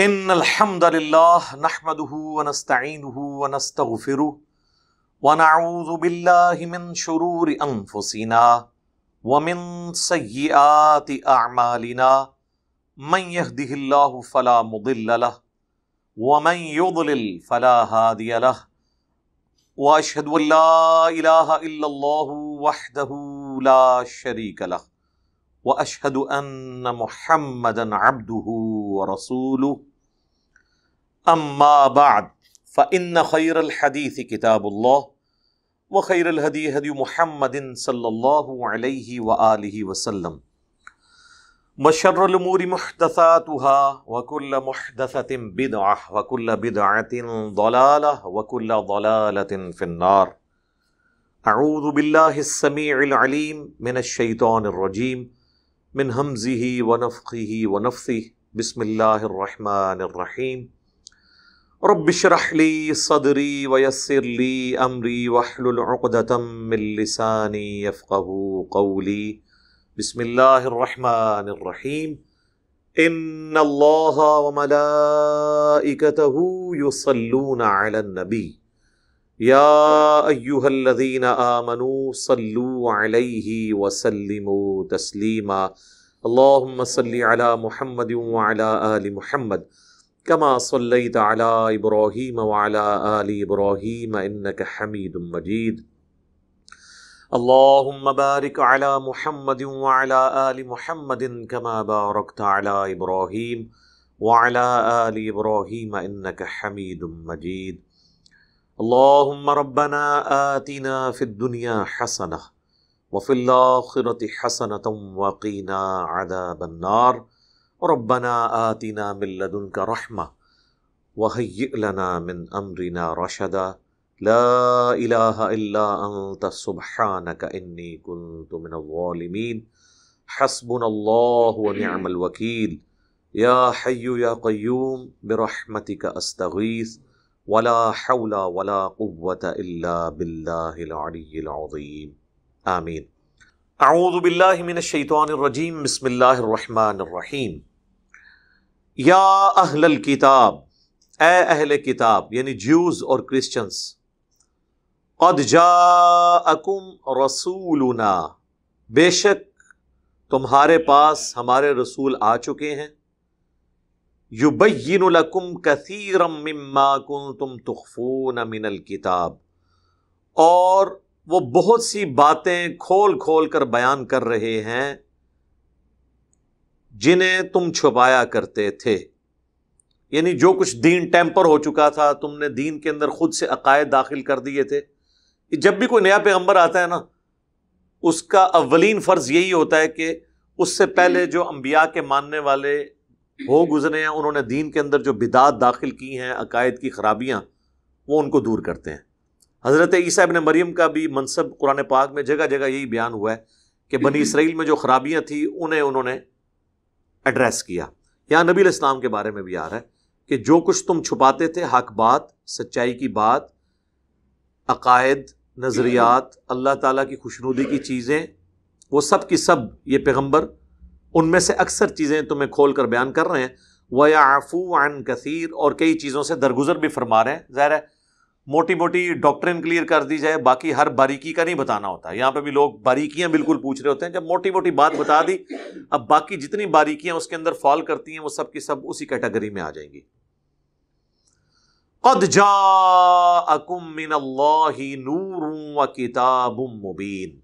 ان الحمد للہ نحمده ونستعینه ونستغفره ونعوذ باللہ من شرور انفسنا ومن سیئات اعمالنا من يهده اللہ فلا مضل له ومن يضلل فلا هادی له واشهد ان لا الہ الا اللہ وحدہ لا شریک له واشهد ان محمدا عبده ورسوله اما بعد فان خیر الحدیث کتاب اللہ وخیر الہدی ہدی محمد صلی اللہ علیہ وآلہ وسلم وشر الامور محدثاتها وكل محدثة بدعة وكل بدعة ضلالة وكل ضلالة في النار اعوذ باللہ السمیع العلیم من الشیطان الرجیم من ہمزہ ونفخہ ونفثہ بسم اللہ الرحمن الرحیم رب اشرح لی صدری ویسر لی امری واحلل عقدۃ من لسانی یفقہوا قولی بسم اللہ الرحمن الرحیم ان اللہ وملائکتہ یصلون علی النبی یا ایہا الذین آمنوا صلوا علیہ وسلموا تسلیما اللہم صلی علی محمد وعلی آل محمد کما صلیت علی ابراہیم وعلی آل ابراہیم انک حمید مجید اللہم بارک علی محمد وعلی آل محمد کما بارکت علی ابراہیم وعلی آل ابراہیم انک حمید مجید اللہم ربنا آتنا فی الدنیا حسنہ وفی الآخرۃ حسنۃ وقنا عذاب النار ربنا آتنا من لدنک رحمہ وہیئ لنا من امرنا رشدا لا الہ الا انت سبحانک انی کنت من الظالمین حسبنا اللہ ونعم الوکیل یا حی یا قیوم برحمتک استغیث ولا حول ولا قوة الا باللہ العلی العظیم آمین۔ اعوذ باللہ من الشیطان الرجیم بسم اللہ الرحمن الرحیم۔ یا اہل الکتاب، اے اہل کتاب یعنی جیوز اور کرسچنز، قد جاءکم رسولنا، بے شک تمہارے پاس ہمارے رسول آ چکے ہیں، یبین لکم کثیرا مما کنتم تخفون من الکتاب، اور وہ بہت سی باتیں کھول کھول کر بیان کر رہے ہیں جنہیں تم چھپایا کرتے تھے، یعنی جو کچھ دین ٹیمپر ہو چکا تھا، تم نے دین کے اندر خود سے عقائد داخل کر دیے تھے۔ جب بھی کوئی نیا پیغمبر آتا ہے نا، اس کا اولین فرض یہی ہوتا ہے کہ اس سے پہلے جو انبیاء کے ماننے والے ہو گزرے ہیں، انہوں نے دین کے اندر جو بدعات داخل کی ہیں، عقائد کی خرابیاں، وہ ان کو دور کرتے ہیں۔ حضرت عیسیٰ ابن مریم کا بھی منصب قرآن پاک میں جگہ جگہ یہی بیان ہوا ہے کہ بنی اسرائیل میں جو خرابیاں تھیں انہوں نے ایڈریس کیا۔ یہاں نبی علیہ السلام کے بارے میں بھی آ رہا ہے کہ جو کچھ تم چھپاتے تھے، حق بات، سچائی کی بات، عقائد، نظریات، اللہ تعالیٰ کی خوشنودی کی چیزیں، وہ سب کی سب یہ پیغمبر ان میں سے اکثر چیزیں تمہیں کھول کر بیان کر رہے ہیں۔ وَيَعْفُو عَنْ كَثِيرٍ، اور کئی چیزوں سے درگزر بھی فرما رہے ہیں۔ ظاہر ہے موٹی موٹی ڈاکٹرن کلیئر کر دی جائے، باقی ہر باریکی کا نہیں بتانا ہوتا۔ یہاں پہ بھی لوگ باریکیاں بالکل پوچھ رہے ہوتے ہیں، جب موٹی موٹی بات بتا دی، اب باقی جتنی باریکیاں اس کے اندر فال کرتی ہیں وہ سب کی سب اسی کیٹیگری میں آ جائیں گی۔ قد جاءکم من اللہ نور وکتاب مبین،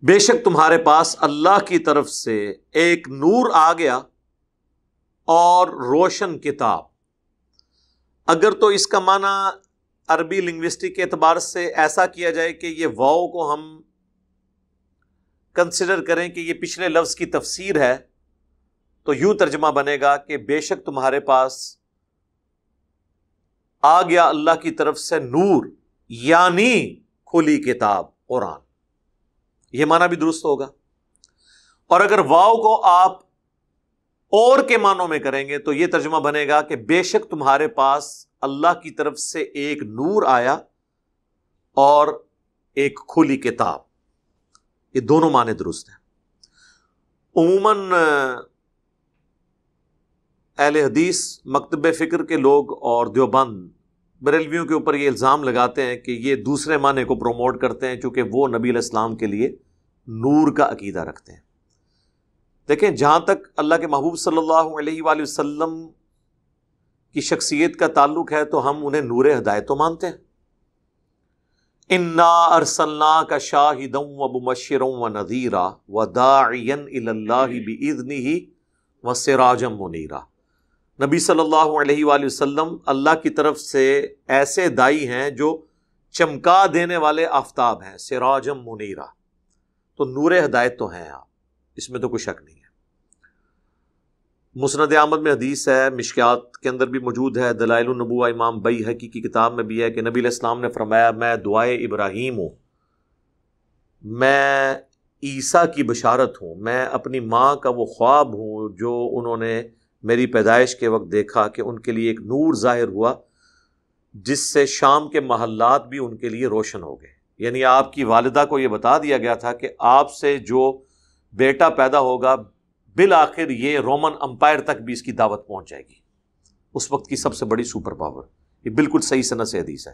بے شک تمہارے پاس اللہ کی طرف سے ایک نور آ گیا اور روشن کتاب۔ اگر تو اس کا معنی عربی لنگوسٹک کے اعتبار سے ایسا کیا جائے کہ یہ واو کو ہم کنسیڈر کریں کہ یہ پچھلے لفظ کی تفسیر ہے، تو یوں ترجمہ بنے گا کہ بے شک تمہارے پاس آ گیا اللہ کی طرف سے نور، یعنی کھلی کتاب قرآن۔ یہ معنی بھی درست ہوگا۔ اور اگر واو کو آپ اور کے معنوں میں کریں گے تو یہ ترجمہ بنے گا کہ بے شک تمہارے پاس اللہ کی طرف سے ایک نور آیا اور ایک کھلی کتاب۔ یہ دونوں معنی درست ہیں۔ عموماً اہل حدیث مکتب فکر کے لوگ اور دیوبند بریلویوں کے اوپر یہ الزام لگاتے ہیں کہ یہ دوسرے معنی کو پروموٹ کرتے ہیں چونکہ وہ نبی علیہ السلام کے لیے نور کا عقیدہ رکھتے ہیں۔ دیکھیں، جہاں تک اللہ کے محبوب صلی اللہ علیہ وآلہ وسلم کی شخصیت کا تعلق ہے تو ہم انہیں نور ہدایت تو مانتے ہیں۔ انا ارسلناک شاہدا ومبشرا ونذیرا وداعیا الی اللہ باذنہ وسراجا منیرا۔ نبی صلی اللہ علیہ وآلہ وسلم اللہ کی طرف سے ایسے دائی ہیں جو چمکا دینے والے آفتاب ہیں، سراجا منیرا، تو نور ہدایت تو ہیں آپ، اس میں تو کوئی شک نہیں ہے۔ مسند احمد میں حدیث ہے، مشکات کے اندر بھی موجود ہے، دلائل النبوہ امام بیہقی کی کتاب میں بھی ہے کہ نبی علیہ السلام نے فرمایا میں دعائے ابراہیم ہوں، میں عیسیٰ کی بشارت ہوں، میں اپنی ماں کا وہ خواب ہوں جو انہوں نے میری پیدائش کے وقت دیکھا کہ ان کے لیے ایک نور ظاہر ہوا جس سے شام کے محلات بھی ان کے لیے روشن ہو گئے۔ یعنی آپ کی والدہ کو یہ بتا دیا گیا تھا کہ آپ سے جو بیٹا پیدا ہوگا بالآخر یہ رومن امپائر تک بھی اس کی دعوت پہنچ جائے گی، اس وقت کی سب سے بڑی سپر پاور۔ یہ بالکل صحیح سند سے حدیث ہے۔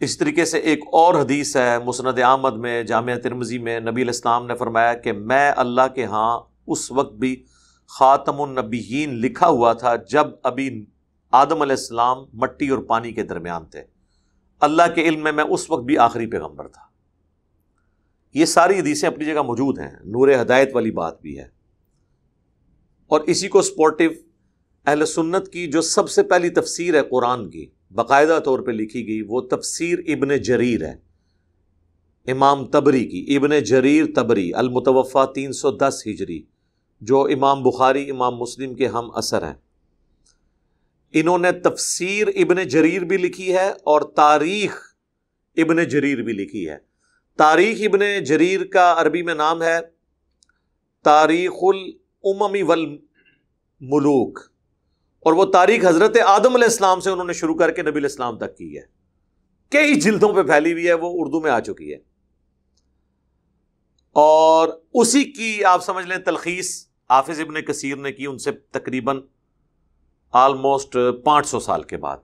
اس طریقے سے ایک اور حدیث ہے مسند احمد میں، جامعہ ترمذی میں، نبی علیہ السلام نے فرمایا کہ میں اللہ کے ہاں اس وقت بھی خاتم النبیین لکھا ہوا تھا جب ابھی آدم علیہ السلام مٹی اور پانی کے درمیان تھے، اللہ کے علم میں اس وقت بھی آخری پیغمبر تھا۔ یہ ساری حدیثیں اپنی جگہ موجود ہیں، نور ہدایت والی بات بھی ہے۔ اور اسی کو سپورٹو اہل سنت کی جو سب سے پہلی تفسیر ہے قرآن کی باقاعدہ طور پہ لکھی گئی، وہ تفسیر ابن جریر ہے، امام طبری کی، ابن جریر طبری المتوفی 310 ہجری، جو امام بخاری امام مسلم کے ہم اثر ہیں۔ انہوں نے تفسیر ابن جریر بھی لکھی ہے اور تاریخ ابن جریر بھی لکھی ہے۔ تاریخ ابن جریر کا عربی میں نام ہے تاریخ الامم والملوک، اور وہ تاریخ حضرت آدم علیہ السلام سے انہوں نے شروع کر کے نبی علیہ السلام تک کی ہے، کئی جلدوں پہ پھیلی ہوئی ہے، وہ اردو میں آ چکی ہے۔ اور اسی کی آپ سمجھ لیں تلخیص حافظ ابن کثیر نے کی ان سے تقریباً آلموسٹ 500 سال کے بعد،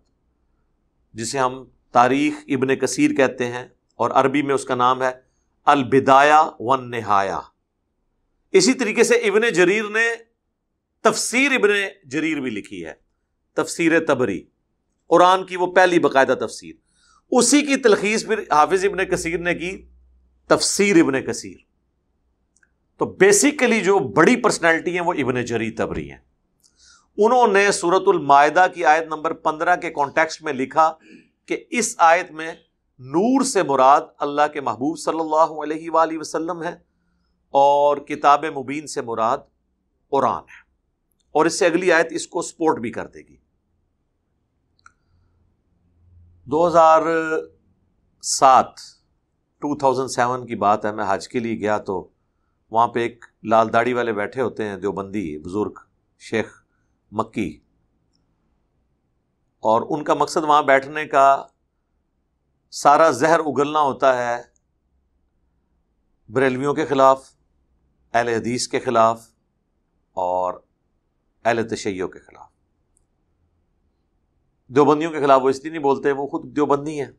جسے ہم تاریخ ابن کثیر کہتے ہیں، اور عربی میں اس کا نام ہے البدایہ والنہایہ۔ اسی طریقے سے ابن جریر نے تفسیر ابن جریر بھی لکھی ہے، تفسیر طبری، قرآن کی وہ پہلی باقاعدہ تفسیر، اسی کی تلخیص پھر حافظ ابن کثیر نے کی تفسیر ابن کثیر۔ تو بیسیکلی جو بڑی پرسنالٹی ہیں وہ ابن جریر طبری ہیں۔ انہوں نے سورۃ المائدہ کی آیت نمبر 15 کے کانٹیکسٹ میں لکھا کہ اس آیت میں نور سے مراد اللہ کے محبوب صلی اللہ علیہ وآلہ وسلم ہے، اور کتاب مبین سے مراد قرآن ہے، اور اس سے اگلی آیت اس کو سپورٹ بھی کر دے گی۔ 2007 کی بات ہے، میں حج کے لیے گیا تو وہاں پہ ایک لال داڑھی والے بیٹھے ہوتے ہیں دیوبندی بزرگ شیخ مکی، اور ان کا مقصد وہاں بیٹھنے کا سارا زہر اگلنا ہوتا ہے بریلویوں کے خلاف، اہل حدیث کے خلاف اور اہل تشیع کے خلاف۔ دیوبندیوں کے خلاف وہ اس لیے نہیں بولتے، وہ خود دیوبندی ہیں۔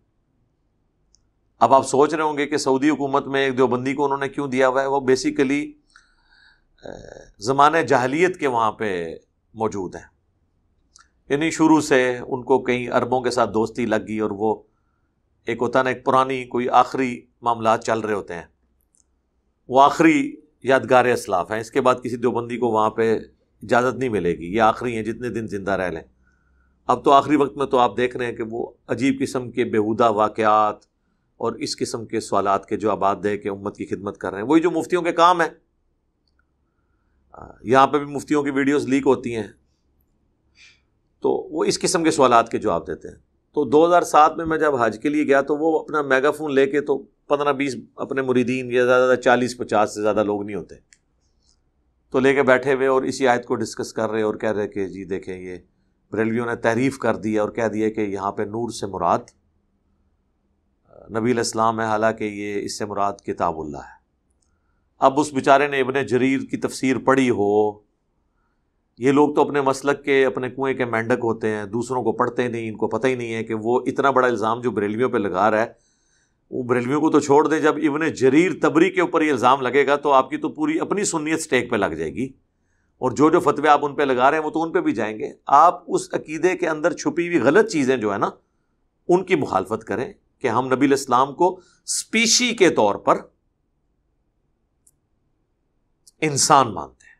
اب آپ سوچ رہے ہوں گے کہ سعودی حکومت میں ایک دیوبندی کو انہوں نے کیوں دیا ہوا ہے؟ وہ بیسیکلی زمانہ جاہلیت کے وہاں پہ موجود ہیں، یعنی شروع سے ان کو کئی عربوں کے ساتھ دوستی لگ گئی، اور وہ ایک ہوتا نا ایک پرانی کوئی آخری معاملات چل رہے ہوتے ہیں، وہ آخری یادگار اسلاف ہیں، اس کے بعد کسی دیوبندی کو وہاں پہ اجازت نہیں ملے گی، یہ آخری ہیں جتنے دن زندہ رہ لیں۔ اب تو آخری وقت میں تو آپ دیکھ رہے ہیں کہ وہ عجیب قسم کے بیہودہ واقعات اور اس قسم کے سوالات کے جوابات دے کے امت کی خدمت کر رہے ہیں، وہی جو مفتیوں کے کام ہیں۔ یہاں پہ بھی مفتیوں کی ویڈیوز لیک ہوتی ہیں، تو وہ اس قسم کے سوالات کے جواب دیتے ہیں۔ تو 2007 میں جب حج کے لیے گیا تو وہ اپنا میگا فون لے کے، تو 15-20 اپنے مریدین یا زیادہ 40-50 سے زیادہ لوگ نہیں ہوتے، تو لے کے بیٹھے ہوئے اور اسی آیت کو ڈسکس کر رہے اور کہہ رہے کہ جی دیکھیں یہ بریلویوں نے تحریف کر دی اور کہہ دیا کہ یہاں پہ نور سے مراد نبی علیہ السلام ہے، حالانکہ یہ اس سے مراد کتاب اللہ ہے۔ اب اس بیچارے نے ابن جریر کی تفسیر پڑھی ہو یہ لوگ تو اپنے مسلک کے اپنے کنویں کے مینڈک ہوتے ہیں، دوسروں کو پڑھتے نہیں، ان کو پتہ ہی نہیں ہے کہ وہ اتنا بڑا الزام جو بریلویوں پہ لگا رہا ہے، وہ بریلویوں کو تو چھوڑ دیں، جب ابن جریر طبری کے اوپر یہ الزام لگے گا تو آپ کی تو پوری اپنی سنیت سٹیک پہ لگ جائے گی، اور جو جو فتوے آپ ان پہ لگا رہے ہیں وہ تو ان پہ بھی جائیں گے۔ آپ اس عقیدے کے اندر چھپی ہوئی غلط چیزیں جو ہے نا ان کی مخالفت کریں کہ ہم نبی علیہ السلام کو سپیشی کے طور پر انسان مانتے ہیں۔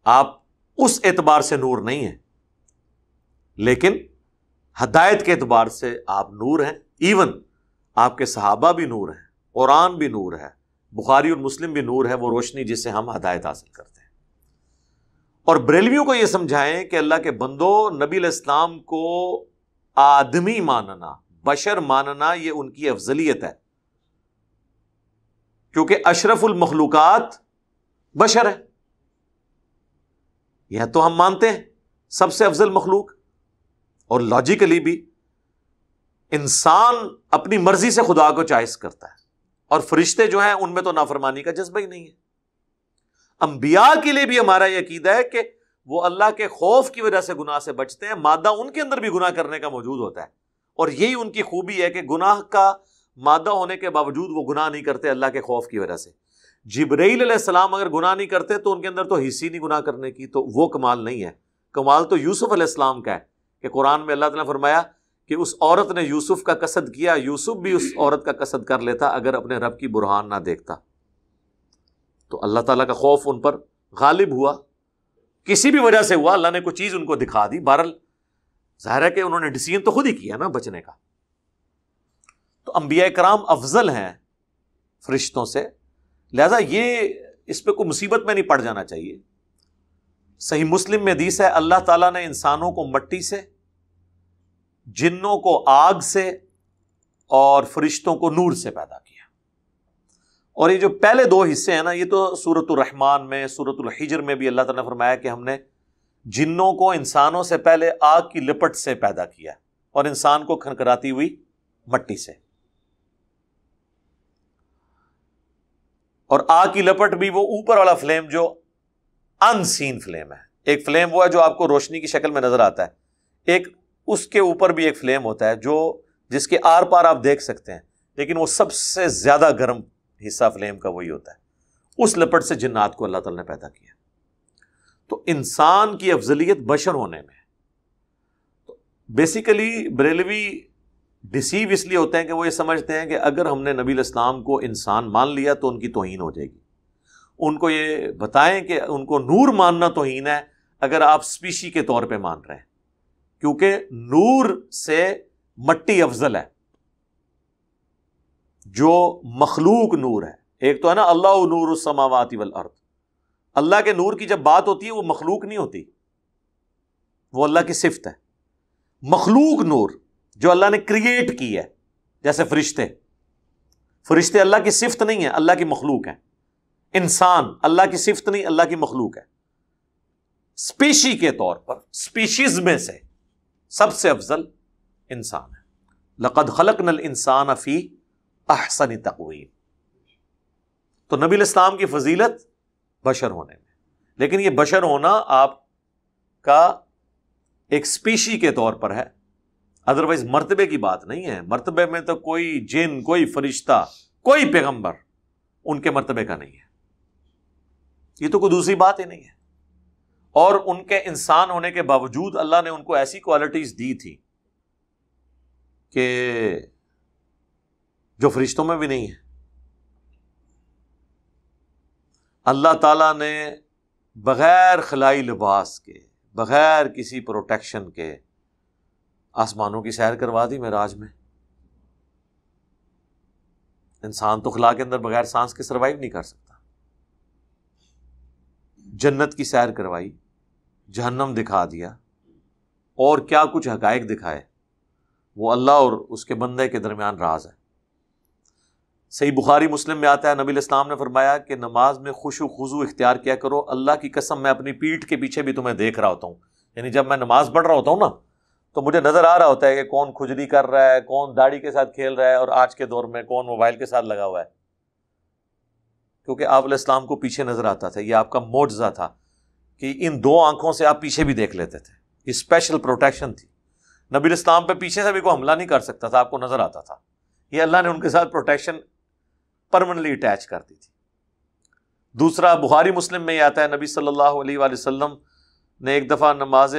آپ اس اعتبار سے نور نہیں ہیں، لیکن ہدایت کے اعتبار سے آپ نور ہیں۔ ایون آپ کے صحابہ بھی نور ہیں، قرآن بھی نور ہے، بخاری اور مسلم بھی نور ہے، وہ روشنی جس سے ہم ہدایت حاصل کرتے ہیں۔ اور بریلویوں کو یہ سمجھائیں کہ اللہ کے بندو، نبی علیہ السلام کو آدمی ماننا، بشر ماننا، یہ ان کی افضلیت ہے، کیونکہ اشرف المخلوقات بشر ہے، یہ تو ہم مانتے ہیں سب سے افضل مخلوق، اور لاجیکلی بھی انسان اپنی مرضی سے خدا کو چوائس کرتا ہے، اور فرشتے جو ہیں ان میں تو نافرمانی کا جذبہ ہی نہیں ہے۔ انبیاء کے لیے بھی ہمارا یہ عقیدہ ہے کہ وہ اللہ کے خوف کی وجہ سے گناہ سے بچتے ہیں، مادہ ان کے اندر بھی گناہ کرنے کا موجود ہوتا ہے، اور یہی ان کی خوبی ہے کہ گناہ کا مادہ ہونے کے باوجود وہ گناہ نہیں کرتے اللہ کے خوف کی وجہ سے۔ جبرائیل علیہ السلام اگر گناہ نہیں کرتے تو ان کے اندر تو حصی نہیں گناہ کرنے کی، تو وہ کمال نہیں ہے۔ کمال تو یوسف علیہ السلام کا ہے کہ قرآن میں اللہ تعالیٰ نے فرمایا کہ اس عورت نے یوسف کا قصد کیا، یوسف بھی اس عورت کا قصد کر لیتا اگر اپنے رب کی برہان نہ دیکھتا۔ تو اللہ تعالیٰ کا خوف ان پر غالب ہوا، کسی بھی وجہ سے ہوا، اللہ نے کوئی چیز ان کو دکھا دی، بہرحال ظاہر ہے کہ انہوں نے ڈیسیژن تو خود ہی کیا نا بچنے کا۔ تو انبیاء کرام افضل ہیں فرشتوں سے، لہذا یہ اس پہ کوئی مصیبت میں نہیں پڑ جانا چاہیے۔ صحیح مسلم میں حدیث ہے، اللہ تعالیٰ نے انسانوں کو مٹی سے، جنوں کو آگ سے، اور فرشتوں کو نور سے پیدا کیا۔ اور یہ جو پہلے دو حصے ہیں نا، یہ تو سورۃ الرحمن میں، سورۃ الحجر میں بھی اللہ تعالیٰ نے فرمایا کہ ہم نے جنوں کو انسانوں سے پہلے آگ کی لپٹ سے پیدا کیا، اور انسان کو کھنکراتی ہوئی مٹی سے۔ اور آگ کی لپٹ بھی وہ اوپر والا فلیم جو ان سین فلیم ہے، ایک فلیم وہ ہے جو آپ کو روشنی کی شکل میں نظر آتا ہے، ایک اس کے اوپر بھی ایک فلیم ہوتا ہے جو جس کے آر پار آپ دیکھ سکتے ہیں، لیکن وہ سب سے زیادہ گرم حصہ فلیم کا وہی ہوتا ہے۔ اس لپٹ سے جنات کو اللہ تعالیٰ نے پیدا کیا۔ تو انسان کی افضلیت بشر ہونے میں، تو بیسیکلی بریلوی ڈسیو اس لیے ہوتے ہیں کہ وہ یہ سمجھتے ہیں کہ اگر ہم نے نبی علیہ السلام کو انسان مان لیا تو ان کی توہین ہو جائے گی۔ ان کو یہ بتائیں کہ ان کو نور ماننا توہین ہے اگر آپ سپیشی کے طور پہ مان رہے ہیں، کیونکہ نور سے مٹی افضل ہے، جو مخلوق نور ہے۔ ایک تو ہے نا اللہ نور السماوات والارض، اللہ کے نور کی جب بات ہوتی ہے وہ مخلوق نہیں ہوتی، وہ اللہ کی صفت ہے۔ مخلوق نور جو اللہ نے کریٹ کی ہے، جیسے فرشتے اللہ کی صفت نہیں ہے، اللہ کی مخلوق ہے۔ انسان اللہ کی صفت نہیں، اللہ کی مخلوق ہے۔ سپیشی کے طور پر، سپیشیز میں سے سب سے افضل انسان ہے۔ لقد خلقنا الانسان فی احسن تقویم۔ تو نبی علیہ السلام کی فضیلت بشر ہونے میں، لیکن یہ بشر ہونا آپ کا ایک سپیشی کے طور پر ہے، ادروائز مرتبے کی بات نہیں ہے۔ مرتبے میں تو کوئی جن، کوئی فرشتہ، کوئی پیغمبر ان کے مرتبے کا نہیں ہے، یہ تو کوئی دوسری بات ہی نہیں ہے۔ اور ان کے انسان ہونے کے باوجود اللہ نے ان کو ایسی کوالٹیز دی تھی کہ جو فرشتوں میں بھی نہیں ہے۔ اللہ تعالیٰ نے بغیر خلائی لباس کے، بغیر کسی پروٹیکشن کے آسمانوں کی سیر کروا دی معراج میں۔ انسان تو خلا کے اندر بغیر سانس کے سروائیو نہیں کر سکتا۔ جنت کی سیر کروائی، جہنم دکھا دیا، اور کیا کچھ حقائق دکھائے، وہ اللہ اور اس کے بندے کے درمیان راز ہے۔ صحیح بخاری مسلم میں آتا ہے، نبی علیہ السلام نے فرمایا کہ نماز میں خشوع و خضوع اختیار کیا کرو، اللہ کی قسم میں اپنی پیٹھ کے پیچھے بھی تمہیں دیکھ رہا ہوتا ہوں، یعنی جب میں نماز پڑھ رہا ہوتا ہوں نا تو مجھے نظر آ رہا ہوتا ہے کہ کون کھجلی کر رہا ہے، کون داڑھی کے ساتھ کھیل رہا ہے، اور آج کے دور میں کون موبائل کے ساتھ لگا ہوا ہے۔ کیونکہ آپ علیہ السلام کو پیچھے نظر آتا تھا. یہ آپ کا معجزہ تھا کہ ان 2 آنکھوں سے آپ پیچھے بھی دیکھ لیتے تھے. یہ اسپیشل پروٹیکشن تھی. نبی علیہ السلام پہ پیچھے سے بھی کوئی حملہ نہیں کر سکتا تھا, آپ کو نظر آتا تھا. یہ اللہ نے ان کے ساتھ پروٹیکشن پرماننٹلی اٹیچ کر دی تھی. دوسرا بخاری مسلم میں یہ آتا ہے, نبی صلی اللہ علیہ وآلہ وسلم نے ایک دفعہ نماز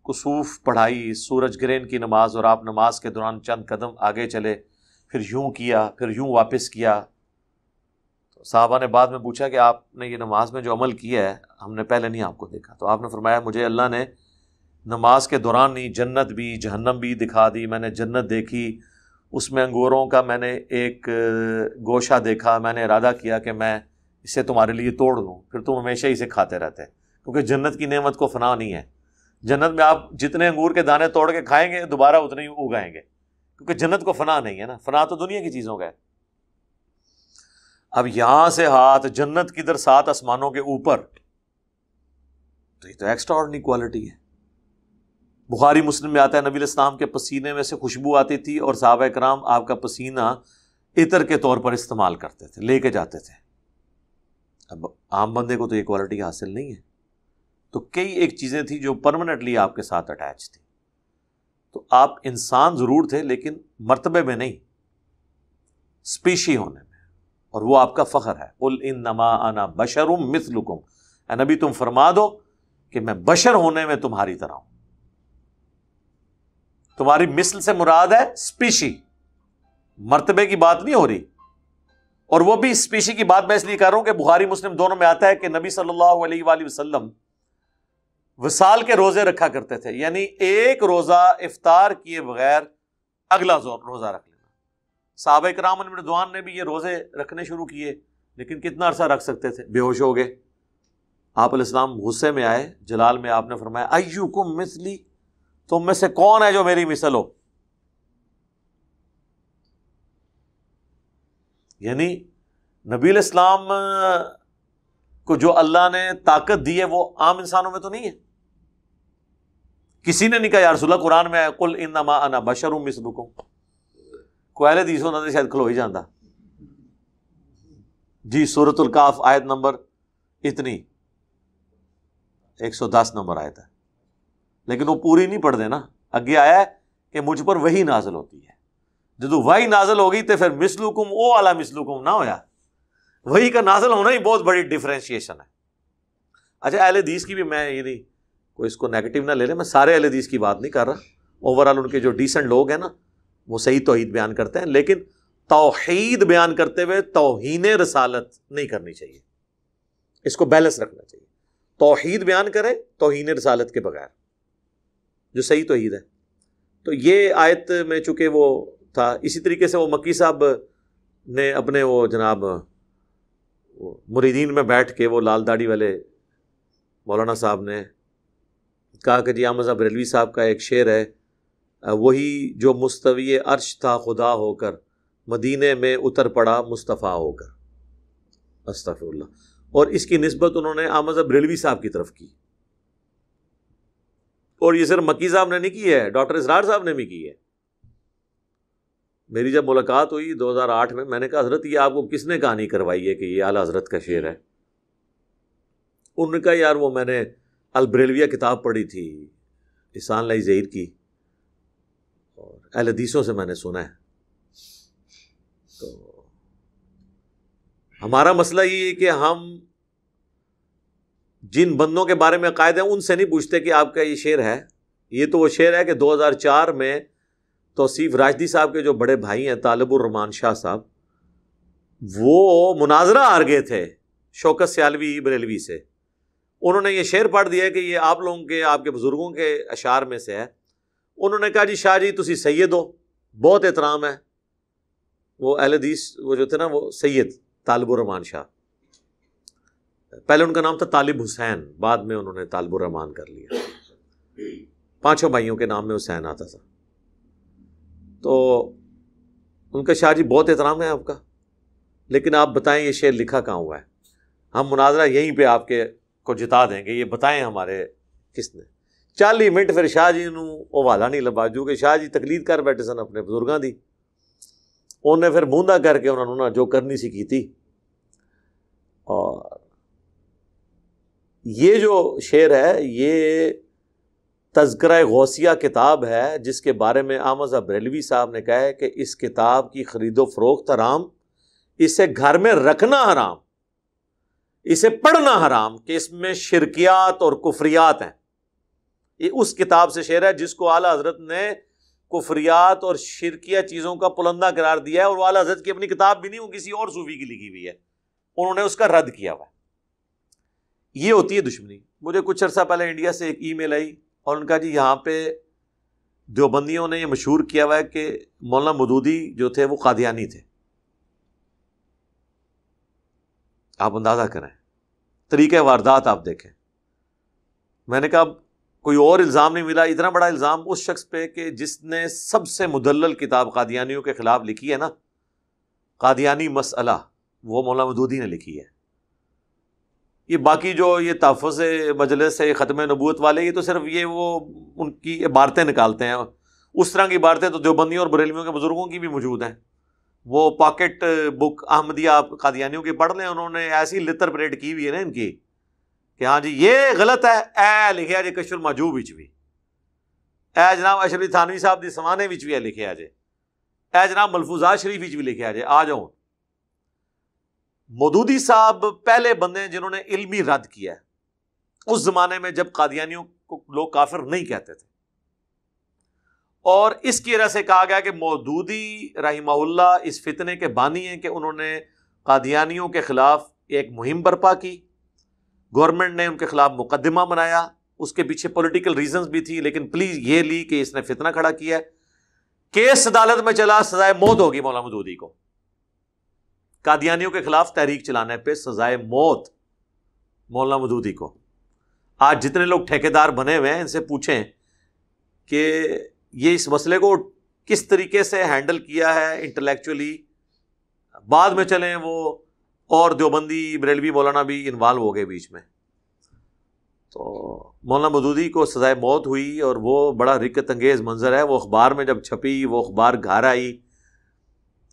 کسوف پڑھائی, سورج گرہن کی نماز, اور آپ نماز کے دوران چند قدم آگے چلے, پھر یوں کیا, پھر یوں واپس کیا. تو صحابہ نے بعد میں پوچھا کہ آپ نے یہ نماز میں جو عمل کیا ہے ہم نے پہلے نہیں آپ کو دیکھا. تو آپ نے فرمایا مجھے اللہ نے نماز کے دوران نہیں جنت بھی جہنم بھی دکھا دی. میں نے جنت دیکھی, اس میں انگوروں کا میں نے ایک گوشہ دیکھا, میں نے ارادہ کیا کہ میں اسے تمہارے لیے توڑ لوں, پھر تم ہمیشہ اسے کھاتے رہتے, کیونکہ جنت کی نعمت کو فنا نہیں ہے. جنت میں آپ جتنے انگور کے دانے توڑ کے کھائیں گے دوبارہ اتنے ہی اگائیں گے, کیونکہ جنت کو فنا نہیں ہے نا. فنا تو دنیا کی چیزوں کا ہے. اب یہاں سے ہاتھ جنت کی در 7 آسمانوں کے اوپر, تو یہ تو ایکسٹرا آرڈنری کوالٹی ہے. بخاری مسلم میں آتا ہے نبی علیہ السلام کے پسینے میں سے خوشبو آتی تھی, اور صحابہ کرام آپ کا پسینہ عطر کے طور پر استعمال کرتے تھے, لے کے جاتے تھے. اب عام بندے کو تو یہ کوالٹی حاصل نہیں ہے. تو کئی ایک چیزیں تھیں جو پرماننٹلی آپ کے ساتھ اٹیچ تھی. تو آپ انسان ضرور تھے لیکن مرتبے میں نہیں, اسپیشی ہونے میں, اور وہ آپ کا فخر ہے. قل انما انا بشر مثلکم, اے نبی تم فرما دو کہ میں بشر ہونے میں تمہاری طرح ہوں. تمہاری مثل سے مراد ہے اسپیشی, مرتبے کی بات نہیں ہو رہی. اور وہ بھی اسپیشی کی بات میں اس لیے کر رہا ہوں کہ بخاری مسلم دونوں میں آتا ہے کہ نبی صلی اللہ علیہ وآلہ وسلم وصال کے روزے رکھا کرتے تھے, یعنی ایک روزہ افطار کیے بغیر اگلا روزہ رکھ لینا. صحابہ کرام رضوان نے بھی یہ روزے رکھنے شروع کیے, لیکن کتنا عرصہ رکھ سکتے تھے, بے ہوش ہو گئے. آپ علیہ السلام غصے میں آئے, جلال میں آپ نے فرمایا ایوکم مثلی, تم میں سے کون ہے جو میری مثل ہو. یعنی نبی علیہ السلام کو جو اللہ نے طاقت دی ہے وہ عام انسانوں میں تو نہیں ہے. کسی نے نہیں کہا یا رسول اللہ قرآن میں ہے قل انما انا بشر مثلکم, کوئی اہل حدیث ہونا تو شاید کھلو ہی جاندہ. جی سورۃ الکاف آیت نمبر اتنی 110 نمبر آیت ہے, لیکن وہ پوری نہیں پڑھ دینا. اگے آیا ہے کہ مجھ پر وحی نازل ہوتی ہے, جدو وحی نازل ہوگی تو پھر مثلکم او علی مثلکم نہ ہویا. وحی کا نازل ہونا ہی بہت بڑی ڈیفرینشیشن ہے. اچھا اہل حدیث کی بھی میں یہ نہیں کوئی اس کو نیگیٹو نہ لے لے, میں سارے اہل حدیث کی بات نہیں کر رہا. اوورآل ان کے جو ڈیسنٹ لوگ ہیں نا وہ صحیح توحید بیان کرتے ہیں, لیکن توحید بیان کرتے ہوئے توہین رسالت نہیں کرنی چاہیے. اس کو بیلنس رکھنا چاہیے. توحید بیان کرے توہین رسالت کے بغیر, جو صحیح توحید ہے. تو یہ آیت میں چونکہ وہ تھا, اسی طریقے سے وہ مکی صاحب نے اپنے وہ جناب مریدین میں بیٹھ کے وہ لال داڑھی والے مولانا صاحب نے کہا کہ جی احمد بریلوی صاحب کا ایک شعر ہے, وہی جو مستوی عرش تھا خدا ہو کر, مدینے میں اتر پڑا مصطفیٰ ہو کر. استغفر اللہ. اور اس کی نسبت انہوں نے احمد بریلوی صاحب کی طرف کی, اور یہ صرف مکی صاحب نے نہیں کی ہے, ڈاکٹر اسرار صاحب نے بھی کی ہے. میری جب ملاقات ہوئی 2008 میں نے کہا حضرت یہ آپ کو کس نے کہانی کروائی ہے کہ یہ اعلیٰ حضرت کا شعر ہے؟ انہوں نے کہا یار وہ میں نے البریلویہ کتاب پڑھی تھی احسان لائی زہیر کی, اور اہل حدیثوں سے میں نے سنا ہے. تو ہمارا مسئلہ یہ ہے کہ ہم جن بندوں کے بارے میں عقائد ہیں ان سے نہیں پوچھتے کہ آپ کا یہ شعر ہے. یہ تو وہ شعر ہے کہ 2004 میں توصیف راشدی صاحب کے جو بڑے بھائی ہیں طالب الرحمان شاہ صاحب, وہ مناظرہ ہار گئے تھے شوکت سیالوی بریلوی سے. انہوں نے یہ شعر پڑھ دیا کہ یہ آپ لوگوں کے آپ کے بزرگوں کے اشعار میں سے ہے. انہوں نے کہا جی شاہ جی تسی سید ہو, بہت احترام ہے. وہ اہل حدیث وہ جو تھے نا وہ سید طالب الرحمان شاہ, پہلے ان کا نام تھا طالب حسین, بعد میں انہوں نے طالب الرحمان کر لیا. 5 بھائیوں کے نام میں حسین آتا تھا. تو ان کا شاہ جی بہت احترام ہے آپ کا, لیکن آپ بتائیں یہ شعر لکھا کہاں ہوا ہے؟ ہم مناظرہ یہیں پہ آپ کے کو جتا دیں گے, یہ بتائیں ہمارے کس نے. 40 منٹ پھر شاہ جی نوں حوالہ نہیں لبا, جو کہ شاہ جی تقلید کر بیٹھے سن اپنے بزرگاں دی. انہیں پھر موندا کر کے انہوں نے جو کرنی سی کی تھی. یہ جو شعر ہے یہ تذکرہ غوثیہ کتاب ہے جس کے بارے میں احمد رضا بریلوی صاحب نے کہا ہے کہ اس کتاب کی خرید و فروخت حرام، اسے گھر میں رکھنا حرام، اسے پڑھنا حرام، کہ اس میں شرکیات اور کفریات ہیں۔ یہ اس کتاب سے شعر ہے جس کو اعلیٰ حضرت نے کفریات اور شرکیہ چیزوں کا پلندہ قرار دیا ہے، اور وہ اعلیٰ حضرت کی اپنی کتاب بھی نہیں، وہ کسی اور صوفی کی لکھی ہوئی ہے، انہوں نے اس کا رد کیا ہوا ہے۔ یہ ہوتی ہے دشمنی۔ مجھے کچھ عرصہ پہلے انڈیا سے ایک ای میل آئی اور ان کا جی یہاں پہ دیوبندیوں نے یہ مشہور کیا ہوا ہے کہ مولانا مودودی جو تھے وہ قادیانی تھے۔ آپ اندازہ کریں، طریقہ واردات آپ دیکھیں۔ میں نے کہا کوئی اور الزام نہیں ملا اتنا بڑا الزام اس شخص پہ کہ جس نے سب سے مدلل کتاب قادیانیوں کے خلاف لکھی ہے نا، قادیانی مسئلہ، وہ مولانا مودودی نے لکھی ہے۔ یہ باقی جو یہ تحفظ مجلس ہے، ختم نبوت والے، یہ تو صرف یہ وہ ان کی عبارتیں نکالتے ہیں۔ اس طرح کی عبارتیں تو دیوبندیوں اور بریلویوں کے بزرگوں کی بھی موجود ہیں۔ وہ پاکٹ بک احمدیہ آپ قادیانیوں کی پڑھ لیں، انہوں نے ایسی لتر پریڈ کی ہوئی ہے نا ان کی کہ ہاں جی یہ غلط ہے، اے لکھیا جی کشف المحجوب وچ بھی، اے جناب اشرف تھانوی صاحب دی سوانے وچ بھی ہے لکھیا جی، اے جناب ملفوظات شریف وچ بھی لکھیا جی، آ جاؤ۔ مودودی صاحب پہلے بندے ہیں جنہوں نے علمی رد کیا ہے اس زمانے میں جب قادیانیوں کو لوگ کافر نہیں کہتے تھے، اور اس کی وجہ سے کہا گیا کہ مودودی رحمہ اللہ اس فتنے کے بانی ہیں کہ انہوں نے قادیانیوں کے خلاف ایک مہم برپا کی، گورنمنٹ نے ان کے خلاف مقدمہ بنایا، اس کے پیچھے پولیٹیکل ریزنز بھی تھی، لیکن پلیز یہ لی کہ اس نے فتنہ کھڑا کیا ہے، کیس عدالت میں چلا، سزائے موت ہوگی مولانا مودودی کو، قادیانیوں کے خلاف تحریک چلانے پہ سزائے موت مولانا مودودی کو۔ آج جتنے لوگ ٹھیکیدار بنے ہوئے ہیں ان سے پوچھیں کہ یہ اس مسئلے کو کس طریقے سے ہینڈل کیا ہے انٹلیکچولی، بعد میں چلیں وہ اور دیوبندی بریلوی مولانا بھی انوالو ہو گئے بیچ میں۔ تو مولانا مودودی کو سزائے موت ہوئی اور وہ بڑا رکت انگیز منظر ہے، وہ اخبار میں جب چھپی، وہ اخبار گھر آئی،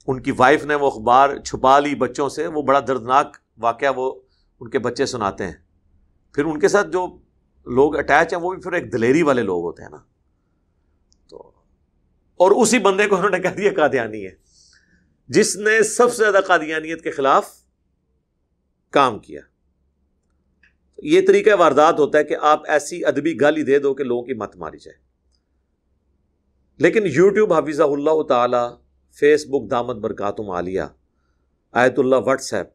ان کی وائف نے وہ اخبار چھپا لی بچوں سے، وہ بڑا دردناک واقعہ وہ ان کے بچے سناتے ہیں۔ پھر ان کے ساتھ جو لوگ اٹیچ ہیں وہ بھی پھر ایک دلیری والے لوگ ہوتے ہیں نا، تو اور اسی بندے کو انہوں نے کہہ دیا قادیانی ہے جس نے سب سے زیادہ قادیانیت کے خلاف کام کیا۔ یہ طریقہ واردات ہوتا ہے کہ آپ ایسی ادبی گالی دے دو کہ لوگوں کی مت ماری جائے۔ لیکن یوٹیوب حفظہ اللہ تعالی، فیس بک دامت برکاتہم عالیہ، آیت اللہ واٹس ایپ،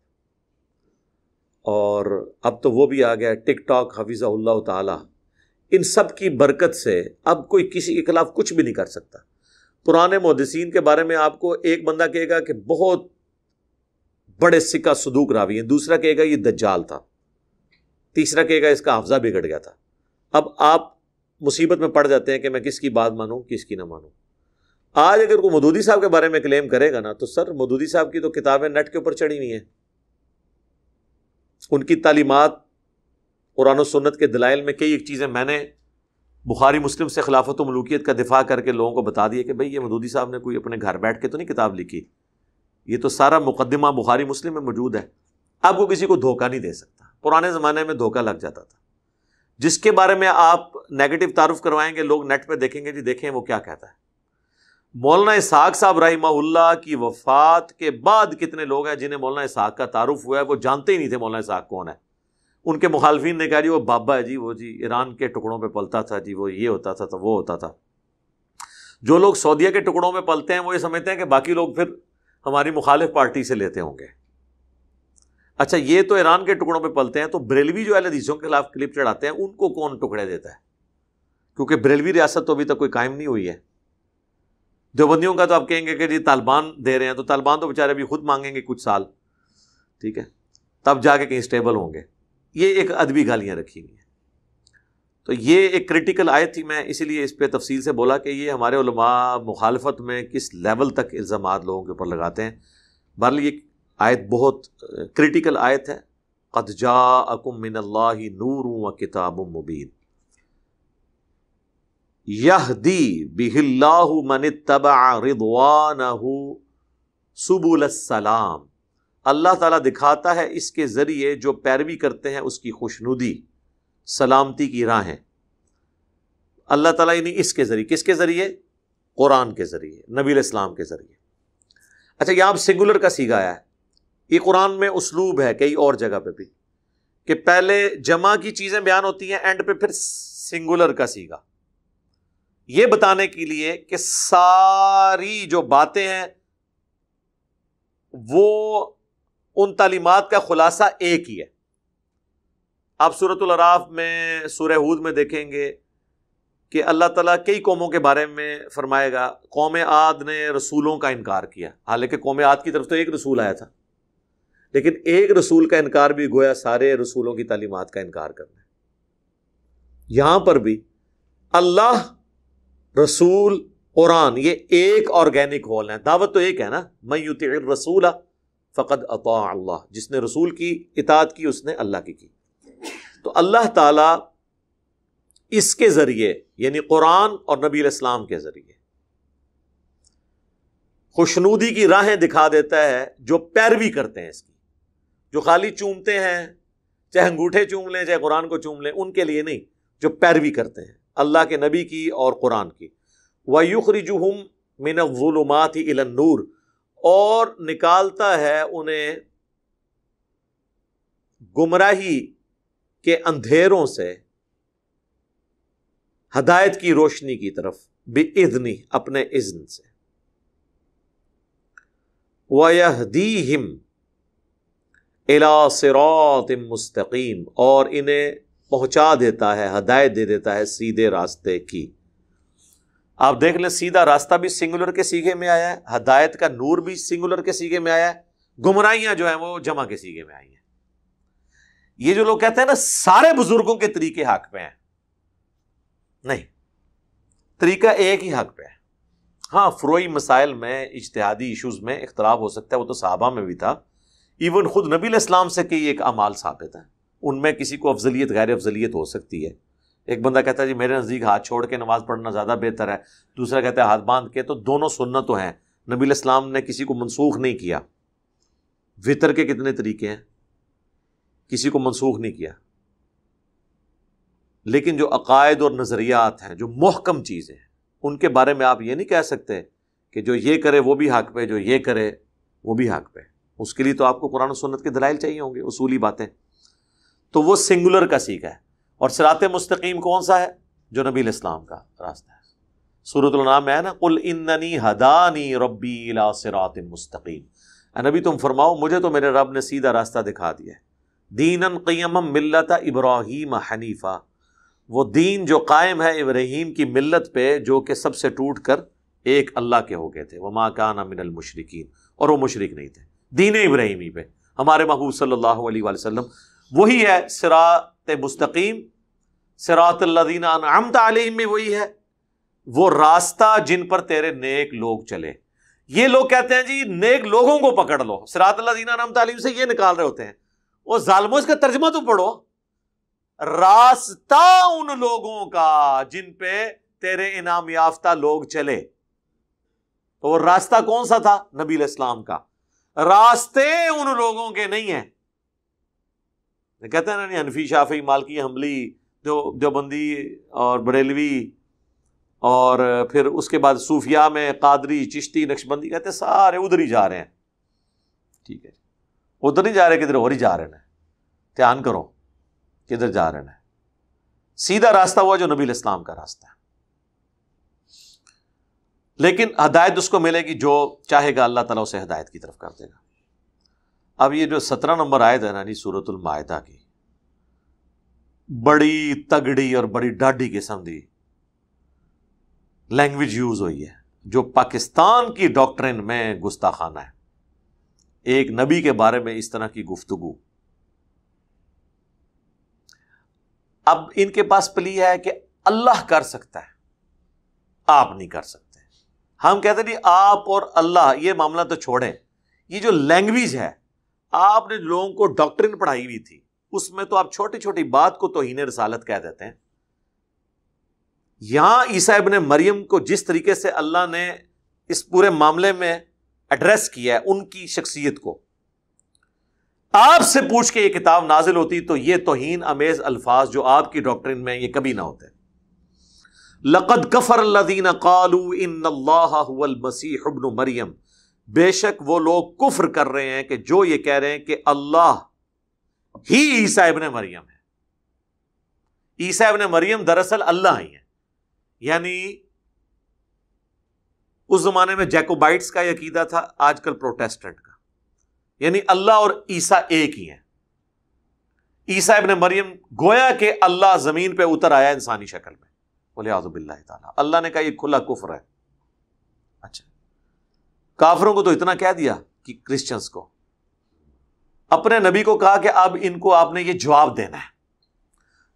اور اب تو وہ بھی آ گیا ٹک ٹاک حفظہ اللہ تعالی، ان سب کی برکت سے اب کوئی کسی کے خلاف کچھ بھی نہیں کر سکتا۔ پرانے محدثین کے بارے میں آپ کو ایک بندہ کہے گا کہ بہت بڑے سکہ صدوق راوی ہیں، دوسرا کہے گا یہ دجال تھا، تیسرا کہے گا اس کا حافظہ بگڑ گیا تھا۔ اب آپ مصیبت میں پڑ جاتے ہیں کہ میں کس کی بات مانوں کس کی نہ مانوں۔ آج اگر کوئی مودودی صاحب کے بارے میں کلیم کرے گا نا تو سر مودودی صاحب کی تو کتابیں نیٹ کے اوپر چڑھی ہوئی ہیں، ان کی تعلیمات قرآن و سنت کے دلائل میں کئی ایک چیزیں میں نے بخاری مسلم سے خلافت و ملوکیت کا دفاع کر کے لوگوں کو بتا دیا کہ بھئی یہ مودودی صاحب نے کوئی اپنے گھر بیٹھ کے تو نہیں کتاب لکھی، یہ تو سارا مقدمہ بخاری مسلم میں موجود ہے۔ آپ کو کسی کو دھوکہ نہیں دے سکتا، پرانے زمانے میں دھوکہ لگ جاتا تھا۔ جس کے بارے میں آپ نیگیٹو تعارف کروائیں گے لوگ نیٹ پہ دیکھیں گے، جی دیکھیں وہ کیا کہتا ہے۔ مولانا اسحاق صاحب رحمہ اللہ کی وفات کے بعد کتنے لوگ ہیں جنہیں مولانا اسحاق کا تعارف ہوا ہے، وہ جانتے ہی نہیں تھے مولانا اسحاق کون ہے۔ ان کے مخالفین نے کہا جی وہ بابا ہے، جی وہ جی ایران کے ٹکڑوں پہ پلتا تھا، جی وہ یہ ہوتا تھا تو وہ ہوتا تھا۔ جو لوگ سعودیہ کے ٹکڑوں میں پلتے ہیں وہ یہ سمجھتے ہیں کہ باقی لوگ پھر ہماری مخالف پارٹی سے لیتے ہوں گے۔ اچھا یہ تو ایران کے ٹکڑوں پہ پلتے ہیں، تو بریلوی جو اہل حدیثوں کے خلاف کلپ چڑھاتے ہیں ان کو کون ٹکڑے دیتا ہے؟ کیونکہ بریلوی ریاست تو ابھی تک کوئی قائم نہیں ہوئی ہے۔ دیوبندیوں کا تو آپ کہیں گے کہ جی طالبان دے رہے ہیں، تو طالبان تو بیچارے ابھی خود مانگیں گے کچھ سال، ٹھیک ہے، تب جا کے کہیں اسٹیبل ہوں گے۔ یہ ایک ادبی گالیاں رکھی ہوئی ہیں۔ تو یہ ایک کریٹیکل آیت تھی، میں اسی لیے اس پہ تفصیل سے بولا کہ یہ ہمارے علماء مخالفت میں کس لیول تک الزامات لوگوں کے اوپر لگاتے ہیں۔ بہرحال یہ آیت بہت کریٹیکل آیت ہے۔ قد جاءکم من اللہ نور وکتاب مبین یہدی بہ اللہ من اتبع رضوانہ سبل السلام، اللہ تعالیٰ دکھاتا ہے اس کے ذریعے جو پیروی کرتے ہیں اس کی خوشنودی، سلامتی کی راہیں اللہ تعالیٰ یعنی اس کے ذریعے، کس کے ذریعے؟ قرآن کے ذریعے، نبی علیہ السلام کے ذریعے۔ اچھا یہاں سنگولر کا صیغہ آیا ہے، یہ قرآن میں اسلوب ہے کئی اور جگہ پہ بھی کہ پہلے جمع کی چیزیں بیان ہوتی ہیں، اینڈ پہ پھر سنگولر کا صیغہ، یہ بتانے کے لیے کہ ساری جو باتیں ہیں وہ ان تعلیمات کا خلاصہ ایک ہی ہے۔ آپ سورۃ الاعراف میں، سورہ ہود میں دیکھیں گے کہ اللہ تعالیٰ کئی قوموں کے بارے میں فرمائے گا، قوم عاد نے رسولوں کا انکار کیا، حالانکہ قوم عاد کی طرف تو ایک رسول آیا تھا، لیکن ایک رسول کا انکار بھی گویا سارے رسولوں کی تعلیمات کا انکار کرنا ہے۔ یہاں پر بھی اللہ، رسول، قرآن، یہ ایک آرگینک ہول ہے، دعوت تو ایک ہے نا، من یطع الرسول فقد اطاع اللہ، جس نے رسول کی اطاعت کی اس نے اللہ کی۔ تو اللہ تعالیٰ اس کے ذریعے یعنی قرآن اور نبی علیہ السلام کے ذریعے خوشنودی کی راہیں دکھا دیتا ہے جو پیروی کرتے ہیں اس کی، جو خالی چومتے ہیں، چاہے انگوٹھے چوم لیں چاہے قرآن کو چوم لیں، ان کے لیے نہیں، جو پیروی کرتے ہیں اللہ کے نبی کی اور قرآن کی۔ وَيُخْرِجُهُمْ مِنَ الظُّلُمَاتِ إِلَى النُّورِ، اور نکالتا ہے انہیں گمراہی کے اندھیروں سے ہدایت کی روشنی کی طرف، بِإِذْنِهِ، اپنے اذن سے، وَيَهْدِيهِمْ إِلَى صِرَاطٍ مُسْتَقِيمٍ، اور انہیں پہنچا دیتا ہے، ہدایت دے دیتا ہے سیدھے راستے کی۔ آپ دیکھ لیں سیدھا راستہ بھی سنگولر کے صیغے میں آیا ہے، ہدایت کا نور بھی سنگولر کے صیغے میں آیا ہے، گمراہیاں جو ہیں وہ جمع کے صیغے میں آئی ہیں۔ یہ جو لوگ کہتے ہیں نا سارے بزرگوں کے طریقے حق پہ ہیں، نہیں، طریقہ ایک ہی حق پہ ہے۔ ہاں فروعی مسائل میں، اجتہادی ایشوز میں اختلاف ہو سکتا ہے، وہ تو صحابہ میں بھی تھا، ایون خود نبی علیہ السلام سے کئی ایک اعمال ثابت ہیں، ان میں کسی کو افضلیت غیر افضلیت ہو سکتی ہے۔ ایک بندہ کہتا ہے جی میرے نزدیک ہاتھ چھوڑ کے نماز پڑھنا زیادہ بہتر ہے، دوسرا کہتا ہے ہاتھ باندھ کے، تو دونوں سنت تو ہیں، نبی علیہ السلام نے کسی کو منسوخ نہیں کیا۔ وطر کے کتنے طریقے ہیں، کسی کو منسوخ نہیں کیا، لیکن جو عقائد اور نظریات ہیں، جو محکم چیزیں ہیں، ان کے بارے میں آپ یہ نہیں کہہ سکتے کہ جو یہ کرے وہ بھی حق پہ، جو یہ کرے وہ بھی حق پہ۔ اس کے لیے تو آپ کو قرآن و سنت کے دلائل چاہیے ہوں گے، اصولی باتیں۔ تو وہ سنگولر کا صیغہ ہے۔ اور صراط مستقیم کون سا ہے؟ جو نبی علیہ السلام کا راستہ ہے۔ سورۃ الانعام میں ہے نا، قل اننی ہدانی ربی الی صراط مستقیم، اے نبی تم فرماؤ مجھے تو میرے رب نے سیدھا راستہ دکھا دیا ہے، دینا قیما ملت ابراہیم حنیفا، وہ دین جو قائم ہے ابراہیم کی ملت پہ، جو کہ سب سے ٹوٹ کر ایک اللہ کے ہو گئے تھے، وما کان من المشرکین، اور وہ مشرک نہیں تھے، دین ابراہیمی پہ۔ ہمارے محبوب صلی اللہ علیہ وآلہ وسلم وہی ہے صراط مستقیم، صراط الذین انعمت علیہم میں وہی ہے، وہ راستہ جن پر تیرے نیک لوگ چلے۔ یہ لوگ کہتے ہیں جی نیک لوگوں کو پکڑ لو، صراط الذین انعمت علیہم سے یہ نکال رہے ہوتے ہیں، وہ ظالموں اس کا ترجمہ تو پڑھو، راستہ ان لوگوں کا جن پہ تیرے انعام یافتہ لوگ چلے۔ تو وہ راستہ کون سا تھا؟ نبی علیہ السلام کا۔ راستے ان لوگوں کے نہیں ہیں، کہتے ہیں نا حنفی، شافعی، مالکی، حنبلی، دیوبندی اور بریلوی، اور پھر اس کے بعد صوفیاء میں قادری، چشتی، نقشبندی، کہتے ہیں سارے ادھر ہی جا رہے ہیں۔ ٹھیک ہے، ادھر نہیں جا رہے، کدھر اور ہی جا رہے ہیں، دھیان کرو کدھر جا رہے ہیں۔ سیدھا راستہ ہوا جو نبی علیہ السلام کا راستہ ہے، لیکن ہدایت اس کو ملے گی جو چاہے گا، اللہ تعالیٰ اسے ہدایت کی طرف کر دے گا۔ اب یہ جو 17 نمبر آیت ہے نا جی سورۃ المائدہ کی، بڑی تگڑی اور بڑی ڈاڈھی قسم دی لینگویج یوز ہوئی ہے، جو پاکستان کی ڈاکٹرن میں گستاخانہ ہے۔ ایک نبی کے بارے میں اس طرح کی گفتگو، اب ان کے پاس پلی ہے کہ اللہ کر سکتا ہے، آپ نہیں کر سکتے۔ ہم کہتے ہیں جی آپ اور اللہ، یہ معاملہ تو چھوڑیں، یہ جو لینگویج ہے، آپ نے لوگوں کو ڈاکٹرن پڑھائی ہوئی تھی، اس میں تو آپ چھوٹی چھوٹی بات کو توہین رسالت کہہ دیتے ہیں۔ یہاں عیسیٰ ابن مریم کو جس طریقے سے اللہ نے اس پورے معاملے میں ایڈریس کیا ہے، ان کی شخصیت کو، آپ سے پوچھ کے یہ کتاب نازل ہوتی تو یہ توہین امیز الفاظ جو آپ کی ڈاکٹرن میں یہ کبھی نہ ہوتے. لقد کفر الذین قالوا ان اللہ هو المسیح ابن مریم، بے شک وہ لوگ کفر کر رہے ہیں کہ جو یہ کہہ رہے ہیں کہ اللہ ہی عیسیٰ ابن مریم ہے. عیسیٰ ابن مریم دراصل اللہ ہی ہے. یعنی اس زمانے میں جیکوبائٹس کا یہ عقیدہ تھا، آج کل پروٹیسٹنٹ کا. یعنی اللہ اور عیسیٰ ایک ہی ہیں. عیسیٰ ابن مریم گویا کہ اللہ زمین پہ اتر آیا انسانی شکل میں، وَلِعِیَاذُ بِاللَّهِ تعالیٰ. اللہ نے کہا یہ کھلا کفر ہے. اچھا، کافروں کو تو اتنا کہہ دیا کہ کرسچنز کو، اپنے نبی کو کہا کہ اب ان کو آپ نے یہ جواب دینا ہے.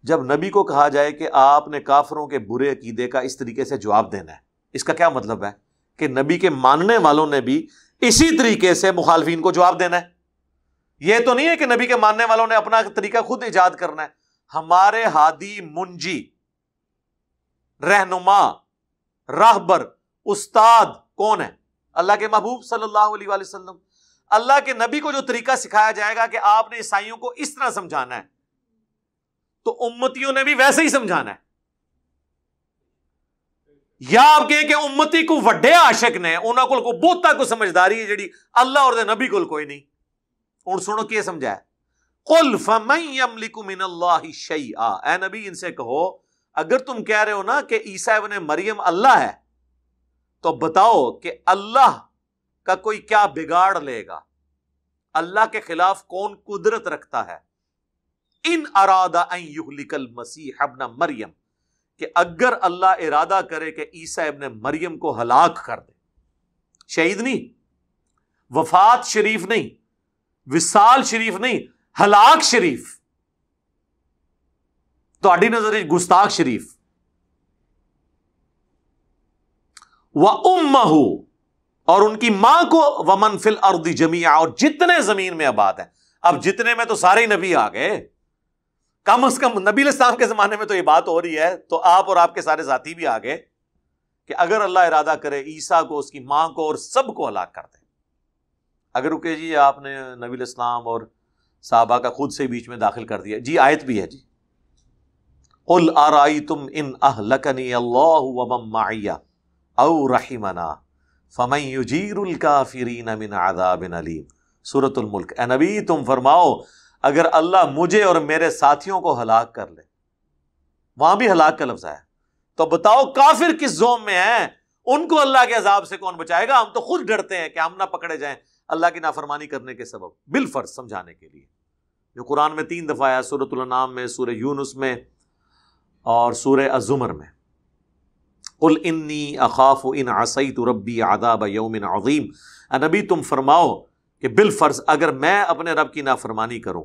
جب نبی کو کہا جائے کہ آپ نے کافروں کے برے عقیدے کا اس طریقے سے جواب دینا ہے، اس کا کیا مطلب ہے؟ کہ نبی کے ماننے والوں نے بھی اسی طریقے سے مخالفین کو جواب دینا ہے. یہ تو نہیں ہے کہ نبی کے ماننے والوں نے اپنا طریقہ خود ایجاد کرنا ہے. ہمارے ہادی، منجی، رہنما، راہبر، استاد کون ہے؟ اللہ کے محبوب صلی اللہ علیہ وآلہ وسلم. اللہ کے نبی کو جو طریقہ سکھایا جائے گا کہ آپ نے عیسائیوں کو اس طرح سمجھانا ہے، تو امتیوں نے بھی ویسے ہی سمجھانا ہے. یا آپ کہیں کہ امتی کو وڈے عاشق نے انہاں کو بہتا کو سمجھداری ہے جڑی اللہ اور دے نبی کو کوئی نہیں. اور سنو کیا سمجھا ہے، قل فمن یملک من اللہ شیئا، اے نبی ان سے کہو اگر تم کہہ رہے ہو نا کہ عیسیٰ ابن مریم اللہ ہے، تو بتاؤ کہ اللہ کا کوئی کیا بگاڑ لے گا؟ اللہ کے خلاف کون قدرت رکھتا ہے؟ ان اراد ان یہلک المسیح ابن مریم، کہ اگر اللہ ارادہ کرے کہ عیسیٰ ابن مریم کو ہلاک کر دے، شہید نہیں، وفات شریف نہیں، وصال شریف نہیں، ہلاک شریف، تو اڈی نظر گستاخ شریف. وَأُمَّهُ، اور ان کی ماں کو، وَمَن فِي الْأَرْضِ جَمِيعًا، اور جتنے زمین میں آباد ہیں. اب جتنے میں تو سارے ہی نبی آ گئے، کم از کم نبی علیہ السلام کے زمانے میں تو یہ بات ہو رہی ہے، تو آپ اور آپ کے سارے ذاتی بھی آ گئے کہ اگر اللہ ارادہ کرے عیسیٰ کو، اس کی ماں کو اور سب کو ہلاک کر دے. اگر رکے جی آپ نے نبی علیہ السلام اور صحابہ کا خود سے بیچ میں داخل کر دیا جی. آیت بھی ہے جی، قُلْ أَرَأَيْتُمْ إِنْ أَهْلَكَنِيَ اللَّهُ وَمَن مَّعِيَ أَوْ رَحِمَنَا فَمَن يُجِيرُ الْكَافِرِينَ مِنْ عَذَابٍ أَلِيمٍ. سورۃ الملک. اے نبی تم فرماؤ اگر اللہ مجھے اور میرے ساتھیوں کو ہلاک کر لے، وہاں بھی ہلاک کا لفظ ہے، تو بتاؤ کافر کس زوم میں ہیں، ان کو اللہ کے عذاب سے کون بچائے گا؟ ہم تو خود ڈرتے ہیں کہ ہم نہ پکڑے جائیں اللہ کی نافرمانی کرنے کے سبب. بالفرض سمجھانے کے لیے جو قرآن میں 3 دفعہ آیا، سورۃ الانعام میں، سورہ یونس میں اور سورہ الزمر میں. قل انی اخاف ان عصیت ربی عذاب یوم عظیم. نبی تم فرماؤ کہ بالفرض اگر میں اپنے رب کی نافرمانی کروں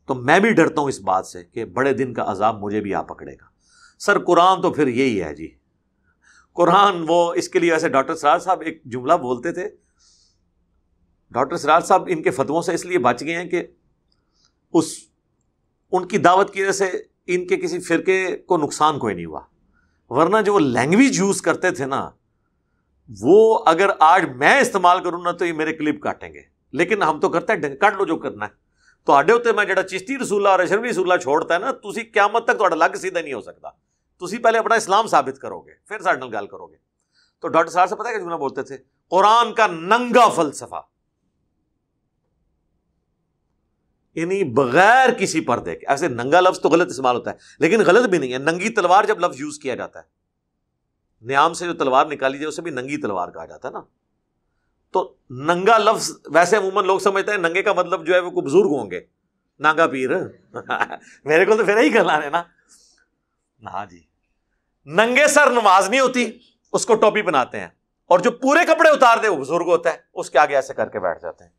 تو میں بھی ڈرتا ہوں اس بات سے کہ بڑے دن کا عذاب مجھے بھی آ پکڑے گا. سر قرآن تو پھر یہی ہے جی. قرآن وہ اس کے لیے ویسے ڈاکٹر سراج صاحب ایک جملہ بولتے تھے. ڈاکٹر سراج صاحب ان کے فتووں سے اس لیے بچ گئے ہیں کہ ان کی دعوت کی وجہ سے ان کے کسی فرقے کو نقصان کوئی نہیں ہوا، ورنہ جو وہ لینگویج یوز کرتے تھے نا، وہ اگر آج میں استعمال کروں نا تو یہ میرے کلپ کاٹیں گے. لیکن ہم تو کرتے ہیں کٹ لو جو کرنا ہے. تو آڈے ہوتے میں جڑا چشتی رسولہ اور اشرفی رسولہ چھوڑتا ہے نا، تسی قیامت تک تہاڈا لگ سیدھا نہیں ہو سکتا. تسی پہلے اپنا اسلام ثابت کرو گے پھر ساڈے نال گل کرو گے. تو ڈاکٹر صاحب سے پتہ ہے کہ جملہ بولتے تھے، قرآن کا ننگا فلسفہ، یعنی بغیر کسی پردے کے. ایسے ننگا لفظ تو غلط استعمال ہوتا ہے لیکن غلط بھی نہیں ہے. ننگی تلوار جب لفظ یوز کیا جاتا ہے، نیام سے جو تلوار نکالی جائے اسے بھی ننگی تلوار کہا جاتا ہے نا. تو ننگا لفظ ویسے عموماً لوگ سمجھتے ہیں ننگے کا مطلب جو ہے وہ کوئی بزرگ ہوں گے، نانگا پیر. میرے کو تو پھر یہی کرنا ہے نا. ہاں جی، ننگے سر نماز نہیں ہوتی، اس کو ٹوپی بناتے ہیں، اور جو پورے کپڑے اتار دے وہ بزرگ ہوتا ہے، اس کے آگے ایسے کر کے بیٹھ جاتے ہیں.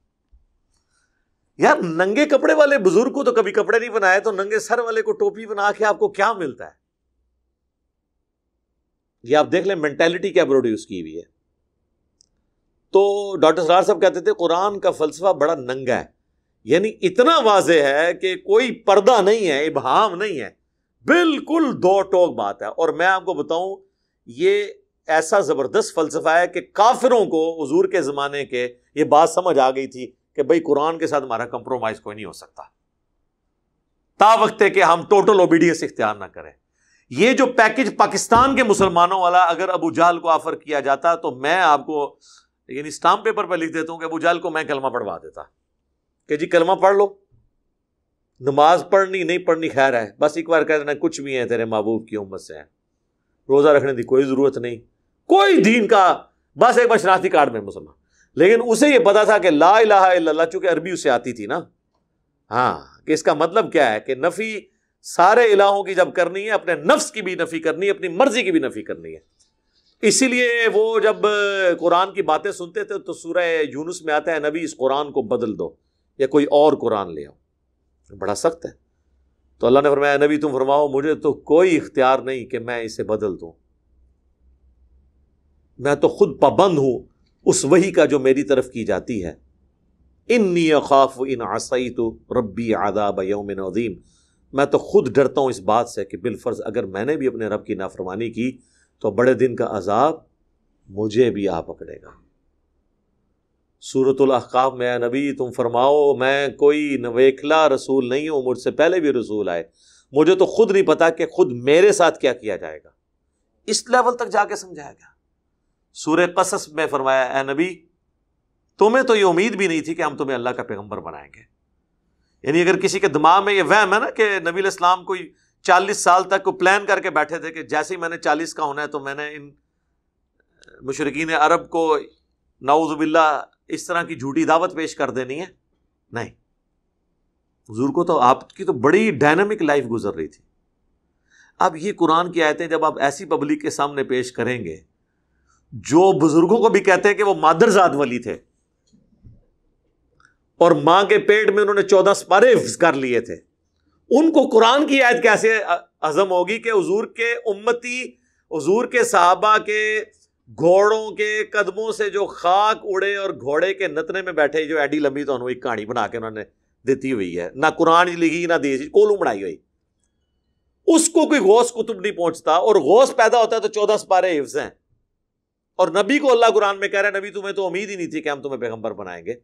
یار ننگے کپڑے والے بزرگ کو تو کبھی کپڑے نہیں بنائے، تو ننگے سر والے کو ٹوپی بنا کے آپ کو کیا ملتا ہے؟ یہ آپ دیکھ لیں مینٹیلٹی کیا پروڈیوس کی ہوئی ہے. تو ڈاکٹر سرار صاحب کہتے تھے قرآن کا فلسفہ بڑا ننگا ہے، یعنی اتنا واضح ہے کہ کوئی پردہ نہیں ہے، ابہام نہیں ہے، بالکل دو ٹوک بات ہے. اور میں آپ کو بتاؤں یہ ایسا زبردست فلسفہ ہے کہ کافروں کو حضور کے زمانے کے یہ بات سمجھ آ گئی تھی کہ بھئی قرآن کے ساتھ ہمارا کمپرومائز کوئی نہیں ہو سکتا، تا وقت ہے کہ ہم ٹوٹل اوبیڈینس اختیار نہ کریں۔ یہ جو پیکج پاکستان کے مسلمانوں والا اگر ابو جہل کو آفر کیا جاتا تو میں آپ کو یعنی اسٹامپ پیپر پہ لکھ دیتا ہوں کہ ابو جہل کو میں کلمہ پڑھوا دیتا کہ جی کلمہ پڑھ لو، نماز پڑھنی نہیں پڑھنی خیر ہے، بس ایک بار کہہ دینا کچھ بھی ہیں تیرے محبوب کی امت سے ہیں، روزہ رکھنے کی کوئی ضرورت نہیں، کوئی دین کا، بس ایک بار شناختی کارڈ میں مسلمان۔ لیکن اسے یہ پتا تھا کہ لا الہ الا اللہ، چونکہ عربی اسے آتی تھی نا، ہاں، کہ اس کا مطلب کیا ہے کہ نفی سارے الہوں کی جب کرنی ہے، اپنے نفس کی بھی نفی کرنی ہے، اپنی مرضی کی بھی نفی کرنی ہے۔ اسی لیے وہ جب قرآن کی باتیں سنتے تھے تو سورہ یونس میں آتا ہے نبی اس قرآن کو بدل دو یا کوئی اور قرآن لے آؤ، بڑا سخت ہے۔ تو اللہ نے فرمایا نبی تم فرماؤ مجھے تو کوئی اختیار نہیں کہ میں اسے بدل دوں، میں تو خود پابند ہوں اس وحی کا جو میری طرف کی جاتی ہے۔ انی اخاف ان عصیت ربی عذاب یوم عظیم، میں تو خود ڈرتا ہوں اس بات سے کہ بالفرض اگر میں نے بھی اپنے رب کی نافرمانی کی تو بڑے دن کا عذاب مجھے بھی آ پکڑے گا۔ سورۃ الاحقاف میں اے نبی تم فرماؤ میں کوئی نویکھلا رسول نہیں ہوں، مجھ سے پہلے بھی رسول آئے، مجھے تو خود نہیں پتا کہ خود میرے ساتھ کیا کیا جائے گا۔ اس لیول تک جا کے سمجھایا گیا۔ سورہ قصص میں فرمایا اے نبی تمہیں تو یہ امید بھی نہیں تھی کہ ہم تمہیں اللہ کا پیغمبر بنائیں گے۔ یعنی اگر کسی کے دماغ میں یہ وہم ہے نا کہ نبی علیہ السلام کوئی 40 سال تک کو پلان کر کے بیٹھے تھے کہ جیسے ہی میں نے 40 کا ہونا ہے تو میں نے ان مشرکین عرب کو نعوذ باللہ اس طرح کی جھوٹی دعوت پیش کر دینی ہے، نہیں، حضور کو تو آپ کی تو بڑی ڈائنامک لائف گزر رہی تھی۔ اب یہ قرآن کی آیتیں جب آپ ایسی پبلک کے سامنے پیش کریں گے جو بزرگوں کو بھی کہتے ہیں کہ وہ مادرزاد ولی تھے اور ماں کے پیٹ میں انہوں نے 14 سپارے حفظ کر لیے تھے، ان کو قرآن کی آیت کیسے ہضم ہوگی کہ حضور کے امتی، حضور کے صحابہ کے گھوڑوں کے قدموں سے جو خاک اڑے اور گھوڑے کے نتنے میں بیٹھے، جو ایڈی لمبی تو انہوں ایک کہانی بنا کے انہوں نے دیتی ہوئی ہے، نہ قرآن لکھی نہ دیسی کولوں بنائی ہوئی، اس کو کوئی غوث کتب نہیں پہنچتا، اور غوث پیدا ہوتا ہے تو 14 سپارے حفظ ہیں، اور نبی کو اللہ قرآن میں کہہ رہا ہے نبی تمہیں تو امید ہی نہیں تھی کہ ہم تمہیں پیغمبر بنائیں گے۔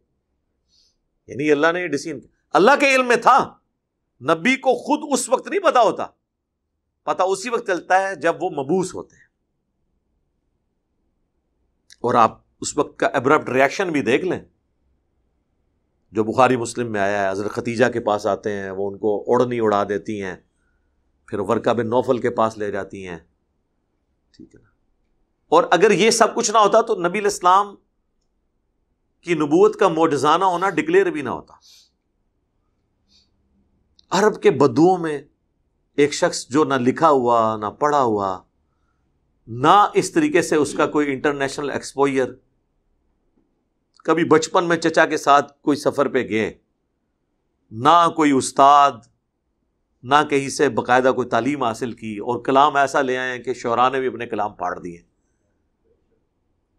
یعنی اللہ نے یہ ڈیسیژن، اللہ کے علم میں تھا، نبی کو خود اس وقت نہیں پتا ہوتا، پتا اسی وقت چلتا ہے جب وہ مبعوث ہوتے ہیں۔ اور آپ اس وقت کا ابرپٹ ریاکشن بھی دیکھ لیں جو بخاری مسلم میں آیا ہے، حضرت ختیجہ کے پاس آتے ہیں، وہ ان کو اوڑھنی اڑا دیتی ہیں، پھر ورقہ بن نوفل کے پاس لے جاتی ہیں، ٹھیک ہے نا۔ اور اگر یہ سب کچھ نہ ہوتا تو نبی علیہ السلام کی نبوت کا معجزانہ ہونا ڈکلیئر بھی نہ ہوتا۔ عرب کے بدوؤں میں ایک شخص جو نہ لکھا ہوا نہ پڑھا ہوا، نہ اس طریقے سے اس کا کوئی انٹرنیشنل ایکسپوئر، کبھی بچپن میں چچا کے ساتھ کوئی سفر پہ گئے، نہ کوئی استاد، نہ کہیں سے باقاعدہ کوئی تعلیم حاصل کی، اور کلام ایسا لے آئے ہیں کہ شعراء نے بھی اپنے کلام پاڑ دیے،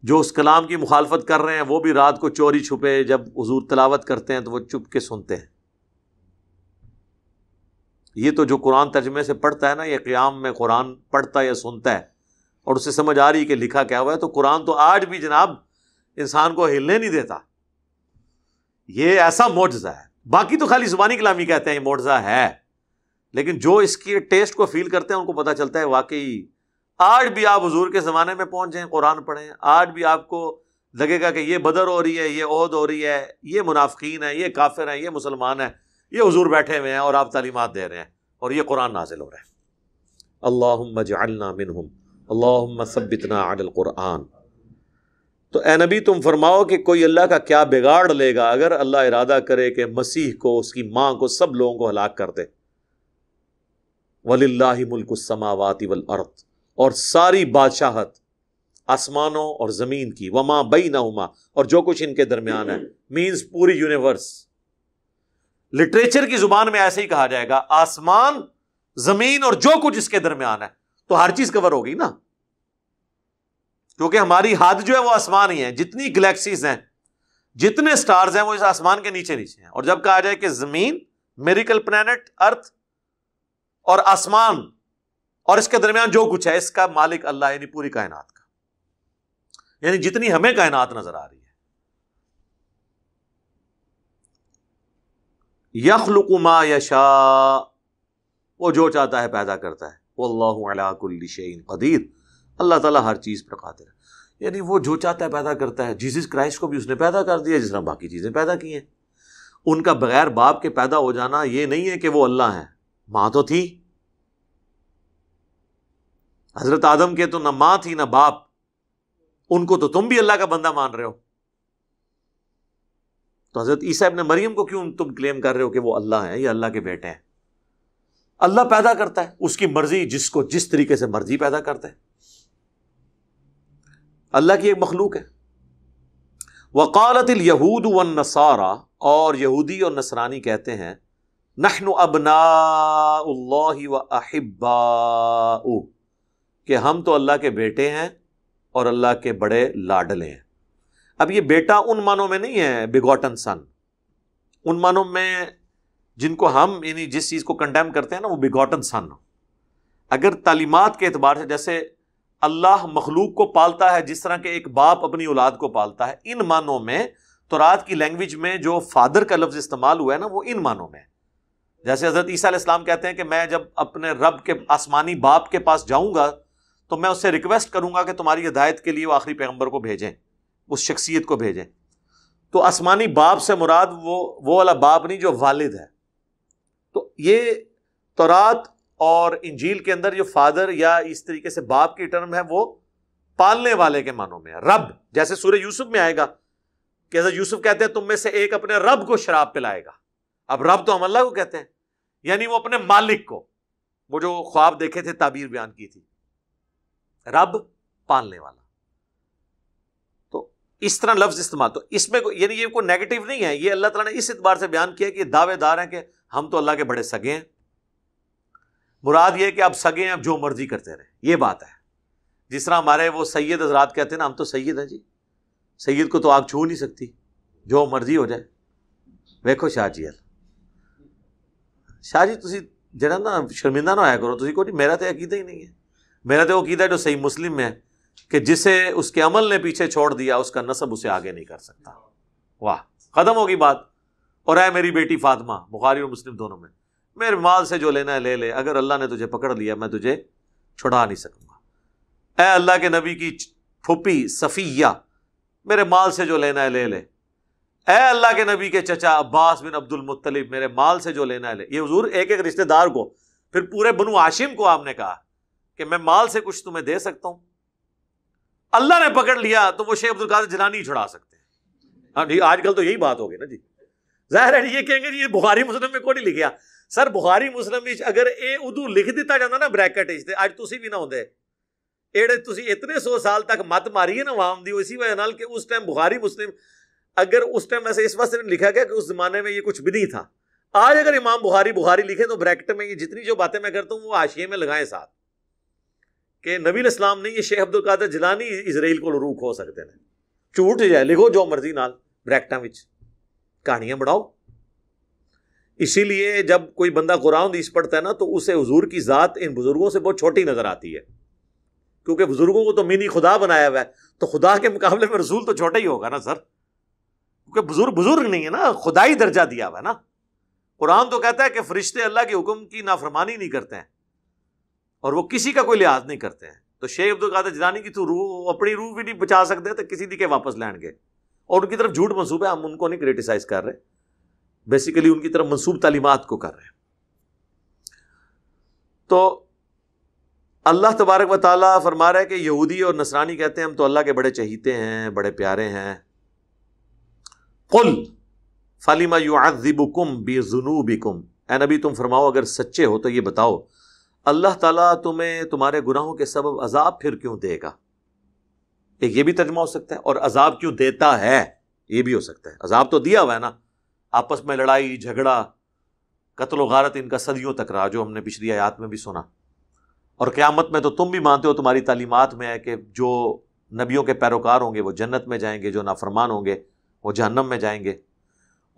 جو اس کلام کی مخالفت کر رہے ہیں وہ بھی رات کو چوری چھپے جب حضور تلاوت کرتے ہیں تو وہ چپ کے سنتے ہیں۔ یہ تو جو قرآن ترجمے سے پڑھتا ہے نا، یہ قیام میں قرآن پڑھتا یا سنتا ہے اور اسے سمجھ آ رہی کہ لکھا کیا ہوا ہے، تو قرآن تو آج بھی جناب انسان کو ہلنے نہیں دیتا۔ یہ ایسا معجزہ ہے، باقی تو خالی زبانی کلامی کہتے ہیں یہ معجزہ ہے، لیکن جو اس کی ٹیسٹ کو فیل کرتے ہیں ان کو پتہ چلتا ہے واقعی آج بھی آپ حضور کے زمانے میں پہنچ جائیں، قرآن پڑھیں، آج بھی آپ کو لگے گا کہ یہ بدر ہو رہی ہے، یہ احد ہو رہی ہے، یہ منافقین ہیں، یہ کافر ہیں، یہ مسلمان ہیں، یہ حضور بیٹھے ہوئے ہیں اور آپ تعلیمات دے رہے ہیں اور یہ قرآن نازل ہو رہا ہے۔ اللہم اجعلنا منہم اللہم ثبتنا علی القرآن۔ تو اے نبی تم فرماؤ کہ کوئی اللہ کا کیا بگاڑ لے گا اگر اللہ ارادہ کرے کہ مسیح کو، اس کی ماں کو، سب لوگوں کو ہلاک کر دے۔ وَلِلَّهِ مُلْكُ السَّمَاوَاتِ وَالْأَرْضِ، اور ساری بادشاہت آسمانوں اور زمین کی، وَمَا بَيْنَهُمَا، اور جو کچھ ان کے درمیان ہے، مینز پوری یونیورس۔ لٹریچر کی زبان میں ایسے ہی کہا جائے گا، آسمان، زمین اور جو کچھ اس کے درمیان ہے، تو ہر چیز کور ہوگی نا، کیونکہ ہماری حد جو ہے وہ آسمان ہی ہے، جتنی گلیکسیز ہیں، جتنے سٹارز ہیں وہ اس آسمان کے نیچے نیچے ہیں۔ اور جب کہا جائے کہ زمین، میریکل پلانٹ ارتھ، اور آسمان اور اس کے درمیان جو کچھ ہے، اس کا مالک اللہ، یعنی پوری کائنات کا، یعنی جتنی ہمیں کائنات نظر آ رہی ہے۔ یخلق ما یشاء، وہ جو چاہتا ہے پیدا کرتا ہے، واللہ علی کل شیء قدیر، اللہ تعالیٰ ہر چیز پر قادر ہے۔ یعنی وہ جو چاہتا ہے پیدا کرتا ہے۔ جیسس کرائسٹ کو بھی اس نے پیدا کر دیا جس طرح باقی چیزیں پیدا کی ہیں۔ ان کا بغیر باپ کے پیدا ہو جانا یہ نہیں ہے کہ وہ اللہ ہیں، ماں تو تھی، حضرت آدم کے تو نہ ماں تھی نہ باپ، ان کو تو تم بھی اللہ کا بندہ مان رہے ہو، تو حضرت عیسیٰ ابن مریم کو کیوں تم کلیم کر رہے ہو کہ وہ اللہ ہیں یا اللہ کے بیٹے ہیں؟ اللہ پیدا کرتا ہے، اس کی مرضی، جس کو جس طریقے سے مرضی پیدا کرتا ہے، اللہ کی ایک مخلوق ہے۔ وقالت الیہود والنصارى، اور یہودی اور نصرانی کہتے ہیں، نحن ابناء اللہ واحباؤہ، کہ ہم تو اللہ کے بیٹے ہیں اور اللہ کے بڑے لاڈلے ہیں۔ اب یہ بیٹا ان معنوں میں نہیں ہے بیگوٹن سن، ان معنوں میں جن کو ہم یعنی جس چیز کو کنڈیم کرتے ہیں نا وہ بیگوٹن سن۔ اگر تعلیمات کے اعتبار سے جیسے اللہ مخلوق کو پالتا ہے جس طرح کہ ایک باپ اپنی اولاد کو پالتا ہے، ان معنوں میں تورات کی لینگویج میں جو فادر کا لفظ استعمال ہوا ہے نا وہ ان معنوں میں، جیسے حضرت عیسیٰ علیہ السلام کہتے ہیں کہ میں جب اپنے رب کے آسمانی باپ کے پاس جاؤں گا تو میں اس سے ریکویسٹ کروں گا کہ تمہاری ہدایت کے لیے وہ آخری پیغمبر کو بھیجیں، اس شخصیت کو بھیجیں۔ تو آسمانی باپ سے مراد وہ والا باپ نہیں جو والد ہے۔ تو یہ تورات اور انجیل کے اندر جو فادر یا اس طریقے سے باپ کی ٹرم ہے وہ پالنے والے کے معنوں میں ہے۔ رب، جیسے سورہ یوسف میں آئے گا کہ حضرت یوسف کہتے ہیں تم میں سے ایک اپنے رب کو شراب پلائے گا۔ اب رب تو ہم اللہ کو کہتے ہیں، یعنی وہ اپنے مالک کو، وہ جو خواب دیکھے تھے، تعبیر بیان کی تھی، رب پالنے والا۔ تو اس طرح لفظ استعمال، تو اس میں یعنی یہ کوئی نیگیٹو نہیں ہے، یہ اللہ تعالیٰ نے اس اعتبار سے بیان کیا کہ یہ دعوے دار ہیں کہ ہم تو اللہ کے بڑے سگے ہیں۔ مراد یہ کہ اب سگے ہیں، اب جو مرضی کرتے رہے، یہ بات ہے۔ جس طرح ہمارے وہ سید حضرات کہتے ہیں نا، ہم تو سید ہیں جی، سید کو تو آگ چھو نہیں سکتی، جو مرضی ہو جائے۔ ویکھو شاہ جی، شاہ جی تسی جڑا نا شرمندہ نہ ہویا کرو، تسی کو میرا تو عقیدہ ہی نہیں ہے، میرا تو عقیدہ ہے جو صحیح مسلم میں ہے کہ جسے اس کے عمل نے پیچھے چھوڑ دیا اس کا نسب اسے آگے نہیں کر سکتا۔ واہ، ختم ہوگی بات۔ اور اے میری بیٹی فاطمہ، بخاری اور مسلم دونوں میں، میرے مال سے جو لینا ہے لے لے، اگر اللہ نے تجھے پکڑ لیا میں تجھے چھڑا نہیں سکوں گا۔ اے اللہ کے نبی کی پھوپھی صفیہ، میرے مال سے جو لینا ہے لے لے۔ اے اللہ کے نبی کے چچا عباس بن عبد المطلب، میرے مال سے جو لینا ہے لے۔ یہ حضور ایک ایک رشتہ دار کو، پھر پورے بنو ہاشم کو آپ نے کہا کہ میں مال سے کچھ تمہیں دے سکتا ہوں۔ اللہ نے پکڑ لیا تو وہ شیخ عبد القادر جیلانی ہی چھڑا سکتے ہیں۔ ہاں جی، آج کل تو یہی بات ہوگی نا جی، ظاہر ہے یہ کہیں گے جی یہ بخاری مسلم میں کوئی نہیں لکھیا۔ سر بخاری مسلم اگر اے اردو لکھ دیتا جاتا نا بریکٹ تے اج تسی بھی نہ ہوندے، ایڑے تسی اتنے 100 سال تک مت ماری ہے نا عوام دی، اسی وجہ نال کہ اس ٹائم بخاری مسلم اگر اس ٹائم ایسے اس واسطے نہیں لکھا گیا کہ اس زمانے میں یہ کچھ بھی نہیں تھا۔ آج اگر امام بخاری لکھے تو بریکٹ میں یہ جتنی جو باتیں میں کرتا ہوں وہ حاشیے میں لگائیں ساتھ کہ نبی علیہ السلام نے یہ شیخ عبد القادر جیلانی اسرائیل کو روک ہو سکتے ہیں۔ جھوٹ جائے لکھو جو مرضی نال بریکٹاں وچ کہانیاں بڑھاؤ۔ اسی لیے جب کوئی بندہ قرآن حدیث پڑھتا ہے نا تو اسے حضور کی ذات ان بزرگوں سے بہت چھوٹی نظر آتی ہے، کیونکہ بزرگوں کو تو منی خدا بنایا ہوا ہے، تو خدا کے مقابلے میں رسول تو چھوٹا ہی ہوگا نا سر، کیونکہ بزرگ نہیں ہے نا، خدائی درجہ دیا ہوا ہے نا۔ قرآن تو کہتا ہے کہ فرشتے اللہ کے حکم کی نافرمانی نہیں کرتے ہیں اور وہ کسی کا کوئی لحاظ نہیں کرتے ہیں۔ تو شیخ عبد القادر جیلانی کی تو روح، اپنی روح بھی نہیں بچا سکتے تو کسی دی کے واپس لین گے، اور ان کی طرف جھوٹ منسوب ہے، ہم ان کو نہیں کریٹیسائز کر رہے، بیسیکلی ان کی طرف منسوب تعلیمات کو کر رہے ہیں۔ تو اللہ تبارک و تعالیٰ فرما رہا ہے کہ یہودی اور نصرانی کہتے ہیں ہم تو اللہ کے بڑے چہیتے ہیں، بڑے پیارے ہیں۔ قل فلم یعذبکم بذنوبکم، اے نبی تم فرماؤ اگر سچے ہو تو یہ بتاؤ اللہ تعالیٰ تمہیں تمہارے گناہوں کے سبب عذاب پھر کیوں دے گا؟ ایک یہ بھی ترجمہ ہو سکتا ہے، اور عذاب کیوں دیتا ہے یہ بھی ہو سکتا ہے۔ عذاب تو دیا ہوا ہے نا، آپس میں لڑائی جھگڑا قتل و غارت ان کا صدیوں تک رہا، جو ہم نے پچھلی آیات میں بھی سنا، اور قیامت میں تو تم بھی مانتے ہو، تمہاری تعلیمات میں ہے کہ جو نبیوں کے پیروکار ہوں گے وہ جنت میں جائیں گے، جو نافرمان ہوں گے وہ جہنم میں جائیں گے،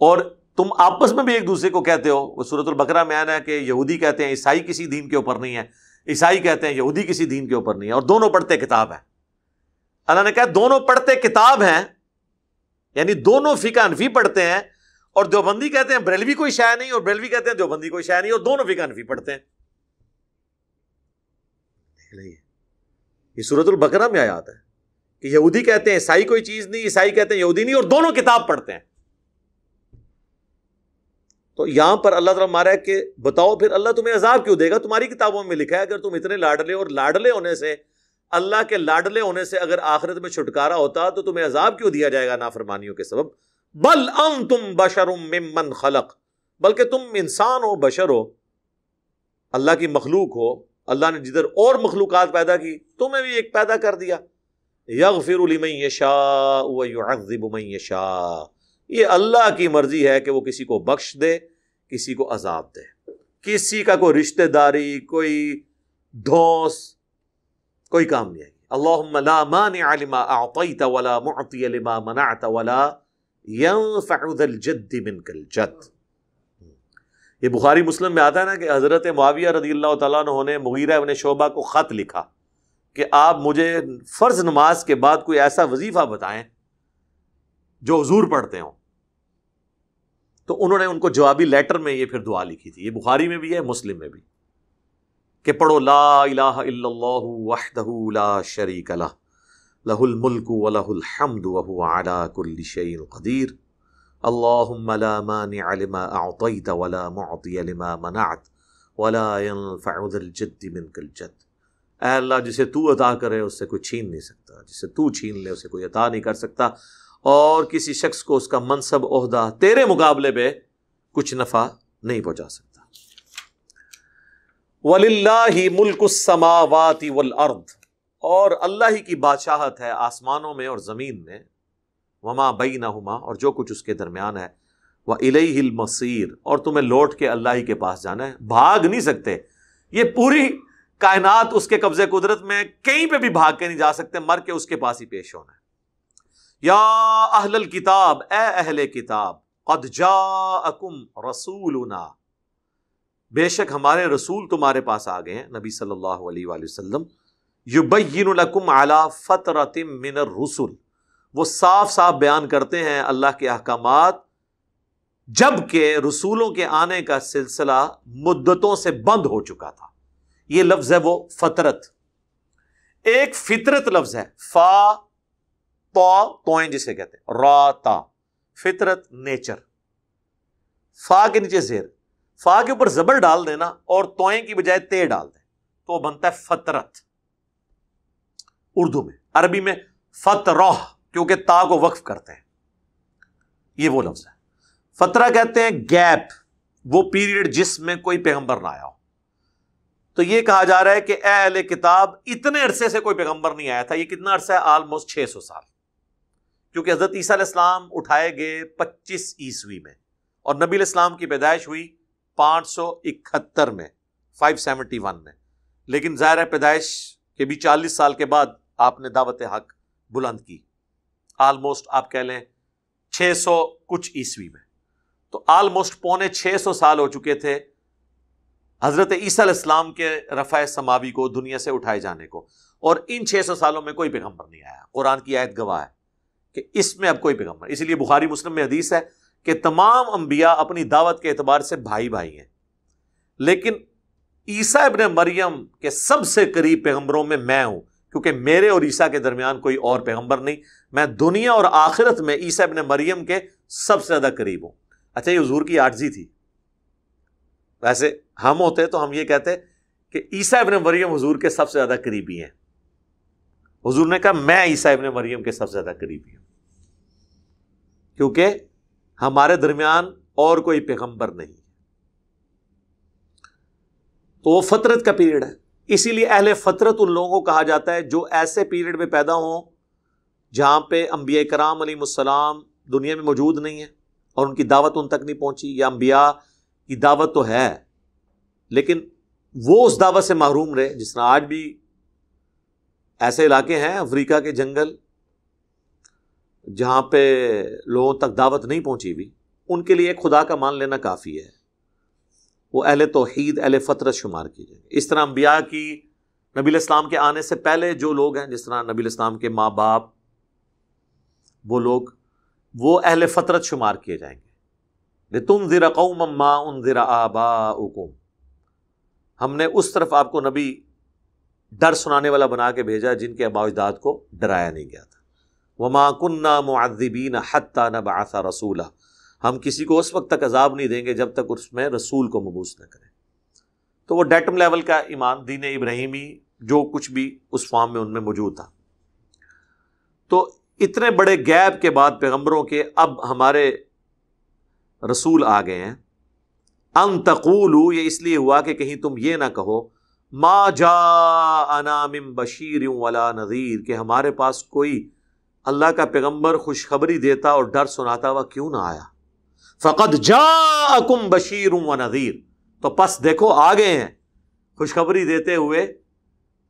اور تم آپس میں بھی ایک دوسرے کو کہتے ہو۔ وہ سورۃ البقرہ میں آنا ہے کہ یہودی کہتے ہیں عیسائی کسی دین کے اوپر نہیں ہے، عیسائی کہتے ہیں یہودی کسی دین کے اوپر نہیں ہے، اور دونوں پڑھتے کتاب ہیں۔ اللہ نے کہا دونوں پڑھتے کتاب ہیں، یعنی دونوں فقہ حنفی پڑھتے ہیں اور دیوبندی کہتے ہیں بریلوی کوئی شے نہیں، اور بریلوی کہتے ہیں دیوبندی کوئی شے نہیں، اور دونوں فقہ حنفی پڑھتے ہیں. یہ سورۃ البقرہ میں آیات ہے کہ یہودی کہتے ہیں عیسائی کوئی چیز نہیں، عیسائی کہتے ہیں یہودی نہیں، اور دونوں کتاب پڑھتے ہیں. تو یہاں پر اللہ تعالیٰ مارا ہے کہ بتاؤ پھر اللہ تمہیں عذاب کیوں دے گا؟ تمہاری کتابوں میں لکھا ہے اگر تم اتنے لاڈلے، اور لاڈلے ہونے سے، اللہ کے لاڈلے ہونے سے اگر آخرت میں چھٹکارا ہوتا تو تمہیں عذاب کیوں دیا جائے گا نافرمانیوں کے سبب؟ بل انتم بشر ممن خلق، بلکہ تم انسان ہو، بشر ہو، اللہ کی مخلوق ہو. اللہ نے جدھر اور مخلوقات پیدا کی تمہیں بھی ایک پیدا کر دیا. یغفر لمن یشاء ویعذب من یشاء، یہ اللہ کی مرضی ہے کہ وہ کسی کو بخش دے، کسی کو عذاب دے. کسی کا کوئی رشتہ داری، کوئی دھوس، کوئی کام نہیں آئے گی. اللہم لا مانع لما اعطیت ولا معطی لما منعت ولا ينفع ذا الجد منک الجد. یہ بخاری مسلم میں آتا ہے نا کہ حضرت معاویہ رضی اللہ تعالیٰ عنہ نے مغیرہ ابن شعبہ کو خط لکھا کہ آپ مجھے فرض نماز کے بعد کوئی ایسا وظیفہ بتائیں جو حضور پڑھتے ہوں. تو انہوں نے ان کو جوابی لیٹر میں یہ پھر دعا لکھی تھی. یہ بخاری میں بھی ہے، مسلم میں بھی، کہ پڑھو لا الہ الا اللہ وحدہ لا شریک لہ لہ الملک ولہ الحمد وہو علی کل شیء قدیر اللہم لا مانع لما اعطیت ولا معطی لما منعت ولا ينفع ذا الجد منک الجد. اے اللہ جسے تو عطا کرے اس سے کوئی چھین نہیں سکتا، جسے تو چھین لے اسے کوئی عطا نہیں کر سکتا، اور کسی شخص کو اس کا منصب عہدہ تیرے مقابلے پہ کچھ نفع نہیں پہنچا سکتا. وَلِلَّهِ مُلْكُ السَّمَاوَاتِ وَالْأَرْضِ، اور اللہ ہی کی بادشاہت ہے آسمانوں میں اور زمین میں، وما بینہما، اور جو کچھ اس کے درمیان ہے، وَإِلَيْهِ الْمَصِيرُ، اور تمہیں لوٹ کے اللہ ہی کے پاس جانا ہے. بھاگ نہیں سکتے، یہ پوری کائنات اس کے قبضے قدرت میں، کہیں پہ بھی بھاگ کے نہیں جا سکتے، مر کے اس کے پاس ہی پیش ہونا ہے. یا اہل الکتاب، اے اہل کتاب، قد جاءکم رسولنا، بے شک ہمارے رسول تمہارے پاس آ گئے ہیں، نبی صلی اللہ علیہ وآلہ وسلم، یبین لکم علی فترۃ من الرسل، وہ صاف صاف بیان کرتے ہیں اللہ کے احکامات جبکہ رسولوں کے آنے کا سلسلہ مدتوں سے بند ہو چکا تھا. یہ لفظ ہے وہ فطرت. ایک فطرت لفظ ہے، فا توئیں جسے کہتے ہیں، را تا، فطرت نیچر. فا کے نیچے زیر، فا کے اوپر زبر ڈال دینا اور توئیں کی بجائے تے ڈال دیں تو بنتا ہے فطرت. اردو میں، عربی میں فطرہ، کیونکہ تا کو وقف کرتے ہیں، یہ وہ لفظ ہے. فترہ کہتے ہیں گیپ، وہ پیریڈ جس میں کوئی پیغمبر نہ آیا ہو. تو یہ کہا جا رہا ہے کہ اے اہل کتاب، اتنے عرصے سے کوئی پیغمبر نہیں آیا تھا. یہ کتنا عرصہ ہے؟ آلموسٹ 600 سال، کیونکہ حضرت عیسیٰ علیہ السلام اٹھائے گئے 25 عیسوی میں، اور نبی علیہ السلام کی پیدائش ہوئی 571 میں، 571 میں. لیکن ظاہر ہے پیدائش کے بھی 40 سال کے بعد آپ نے دعوت حق بلند کی. آلموسٹ آپ کہہ لیں 600 کچھ عیسوی میں، تو آلموسٹ 650 سال ہو چکے تھے حضرت عیسیٰ علیہ السلام کے رفع سماوی کو، دنیا سے اٹھائے جانے کو. اور ان 600 سالوں میں کوئی پیغمبر نہیں آیا. قرآن کی آیت گواہ ہے کہ اس میں اب کوئی پیغمبر، اس لیے بخاری مسلم میں حدیث ہے کہ تمام انبیاء اپنی دعوت کے اعتبار سے بھائی بھائی ہیں، لیکن عیسیٰ ابن مریم کے سب سے قریب پیغمبروں میں ہوں، کیونکہ میرے اور عیسیٰ کے درمیان کوئی اور پیغمبر نہیں. میں دنیا اور آخرت میں عیسیٰ ابن مریم کے سب سے زیادہ قریب ہوں. اچھا، یہ حضور کی عاجزی تھی. ویسے ہم ہوتے تو ہم یہ کہتے کہ عیسیٰ ابن مریم حضور کے سب سے زیادہ قریبی ہیں. حضور نے کہا میں عیسیٰ ابن مریم کے سب سے زیادہ قریبی ہوں، کیونکہ ہمارے درمیان اور کوئی پیغمبر نہیں. تو وہ فطرت کا پیریڈ ہے. اسی لیے اہل فطرت ان لوگوں کو کہا جاتا ہے جو ایسے پیریڈ میں پیدا ہوں جہاں پہ انبیاء کرام علیہ السلام دنیا میں موجود نہیں ہیں اور ان کی دعوت ان تک نہیں پہنچی، یا انبیاء کی دعوت تو ہے لیکن وہ اس دعوت سے محروم رہے. جس طرح آج بھی ایسے علاقے ہیں افریقہ کے جنگل جہاں پہ لوگوں تک دعوت نہیں پہنچی ہوئی، ان کے لیے خدا کا مان لینا کافی ہے، وہ اہل توحید، اہل فطرت شمار کی جائیں. اس طرح انبیاء کی، نبی علیہ السلام کے آنے سے پہلے جو لوگ ہیں، جس طرح نبی علیہ السلام کے ماں باپ، وہ لوگ وہ اہل فطرت شمار کیے جائیں گے. لتنذر قوما ما انذر آباؤکم، ہم نے اس طرف آپ کو نبی ڈر سنانے والا بنا کے بھیجا جن کے آباء و اجداد کو ڈرایا نہیں گیا تھا. وما كنا معذبین حتی نبعث رسولا، ہم کسی کو اس وقت تک عذاب نہیں دیں گے جب تک اس میں رسول کو مبعوث نہ کریں. تو وہ ڈیٹم لیول کا ایمان، دین ابراہیمی جو کچھ بھی اس فارم میں ان میں موجود تھا. تو اتنے بڑے گیپ کے بعد پیغمبروں کے اب ہمارے رسول آ گئے ہیں. ان تقولوا، یہ اس لیے ہوا کہ کہیں تم یہ نہ کہو ما جاءنا من بشیر ولا نذیر، کہ ہمارے پاس کوئی اللہ کا پیغمبر خوشخبری دیتا اور ڈر سناتا ہوا کیوں نہ آیا. فقد جاءکم بشیر ونذیر، تو پس دیکھو آ گئے ہیں خوشخبری دیتے ہوئے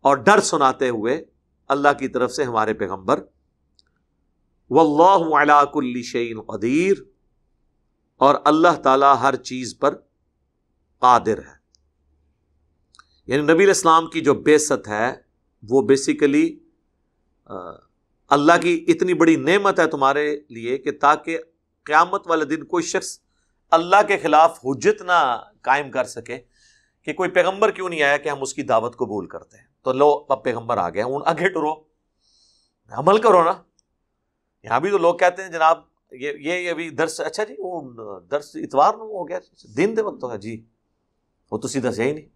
اور ڈر سناتے ہوئے اللہ کی طرف سے ہمارے پیغمبر. واللہ علی کل شیء قدیر، اور اللہ تعالی ہر چیز پر قادر ہے. یعنی نبی علیہ السلام کی جو بعثت ہے وہ بیسیکلی اللہ کی اتنی بڑی نعمت ہے تمہارے لیے کہ تاکہ قیامت والے دن کوئی شخص اللہ کے خلاف حجت نہ قائم کر سکے کہ کوئی پیغمبر کیوں نہیں آیا کہ ہم اس کی دعوت قبول کرتے ہیں. تو لو اب پیغمبر آ گیا، ہوں اگے ٹرو، عمل کرو نا. یہاں بھی تو لوگ کہتے ہیں جناب یہ ابھی درس، اچھا جی وہ درس اتوار نو ہو گیا، دن دے وقت تو ہے جی، وہ تسی دسیا ہی نہیں،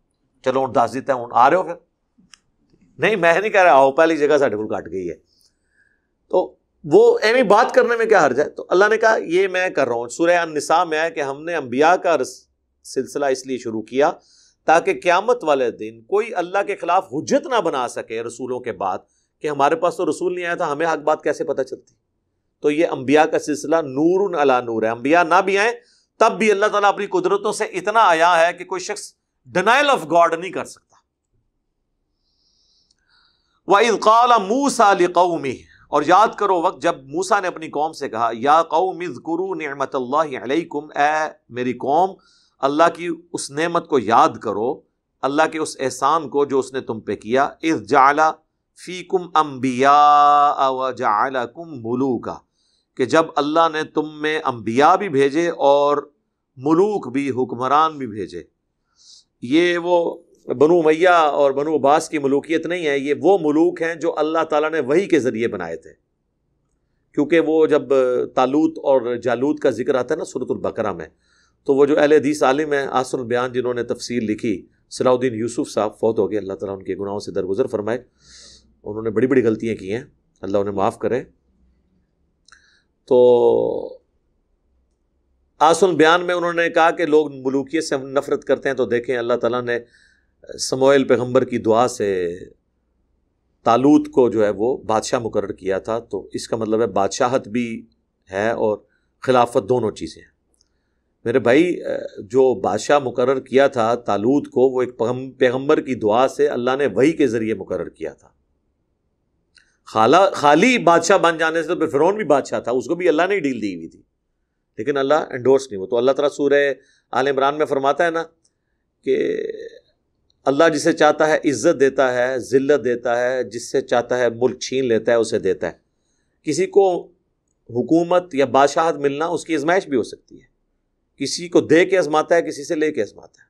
چلو ہوں دس دیتا ہوں آ رہے ہو پھر. نہیں میں نہیں کہہ رہا آؤ، پہلی جگہ ساڈے کول کٹ گئی ہے. تو وہ ایویں بات کرنے میں کیا حرج ہے؟ تو اللہ نے کہا یہ میں کر رہا ہوں. سورہ النساء میں ہے کہ ہم نے انبیاء کا سلسلہ اس لیے شروع کیا تاکہ قیامت والے دن کوئی اللہ کے خلاف حجت نہ بنا سکے رسولوں کے بعد کہ ہمارے پاس تو رسول نہیں آیا تھا، ہمیں حق بات کیسے پتہ چلتی. تو یہ انبیاء کا سلسلہ نور علی نور ہے. انبیاء نہ بھی آئیں تب بھی اللہ تعالیٰ اپنی قدرتوں سے اتنا آیا ہے کہ کوئی شخص ڈینائل آف گاڈ نہیں کر سکتا. وَإِذْ قَالَ مُوسَىٰ لِقَوْمِهِ، اور یاد کرو وقت جب موسیٰ نے اپنی قوم سے کہا یا قوم اذکروا نعمت اللہ علیکم، اے میری قوم اللہ کی اس نعمت کو یاد کرو، اللہ کے اس احسان کو جو اس نے تم پہ کیا. اذ جعل فیکم انبیاء وجعلکم ملوکا، کہ جب اللہ نے تم میں انبیاء بھی بھیجے اور ملوک بھی، حکمران بھی بھیجے. یہ وہ بنو امیہ اور بنو عباس کی ملوکیت نہیں ہے، یہ وہ ملوک ہیں جو اللہ تعالیٰ نے وحی کے ذریعے بنائے تھے. کیونکہ وہ جب طالوت اور جالوت کا ذکر آتا ہے نا سورۃ البقرہ میں، تو وہ جو اہل حدیث عالم ہیں احسن البیان جنہوں نے تفسیر لکھی، صلاح الدین یوسف صاحب فوت ہو گئے، اللہ تعالیٰ ان کے گناہوں سے درگزر فرمائے. انہوں نے بڑی بڑی غلطیاں کی ہیں، اللہ انہیں معاف کرے. تو احسن البیان میں انہوں نے کہا کہ لوگ ملوکیت سے نفرت کرتے ہیں، تو دیکھیں اللہ تعالیٰ نے سموئیل پیغمبر کی دعا سے طالوت کو جو ہے وہ بادشاہ مقرر کیا تھا. تو اس کا مطلب ہے بادشاہت بھی ہے اور خلافت، دونوں چیزیں ہیں. میرے بھائی جو بادشاہ مقرر کیا تھا طالوت کو، وہ ایک پیغمبر کی دعا سے اللہ نے وحی کے ذریعے مقرر کیا تھا. خالی بادشاہ بن جانے سے تو پھر فرعون بھی بادشاہ تھا، اس کو بھی اللہ نے ڈیل دی ہوئی تھی، لیکن اللہ انڈورس نہیں. وہ تو اللہ تعالیٰ سورہ آل عمران میں فرماتا ہے نا کہ اللہ جسے چاہتا ہے عزت دیتا ہے، ذلت دیتا ہے، جس سے چاہتا ہے ملک چھین لیتا ہے، اسے دیتا ہے. کسی کو حکومت یا بادشاہت ملنا اس کی آزمائش بھی ہو سکتی ہے، کسی کو دے کے آزماتا ہے، کسی سے لے کے آزماتا ہے.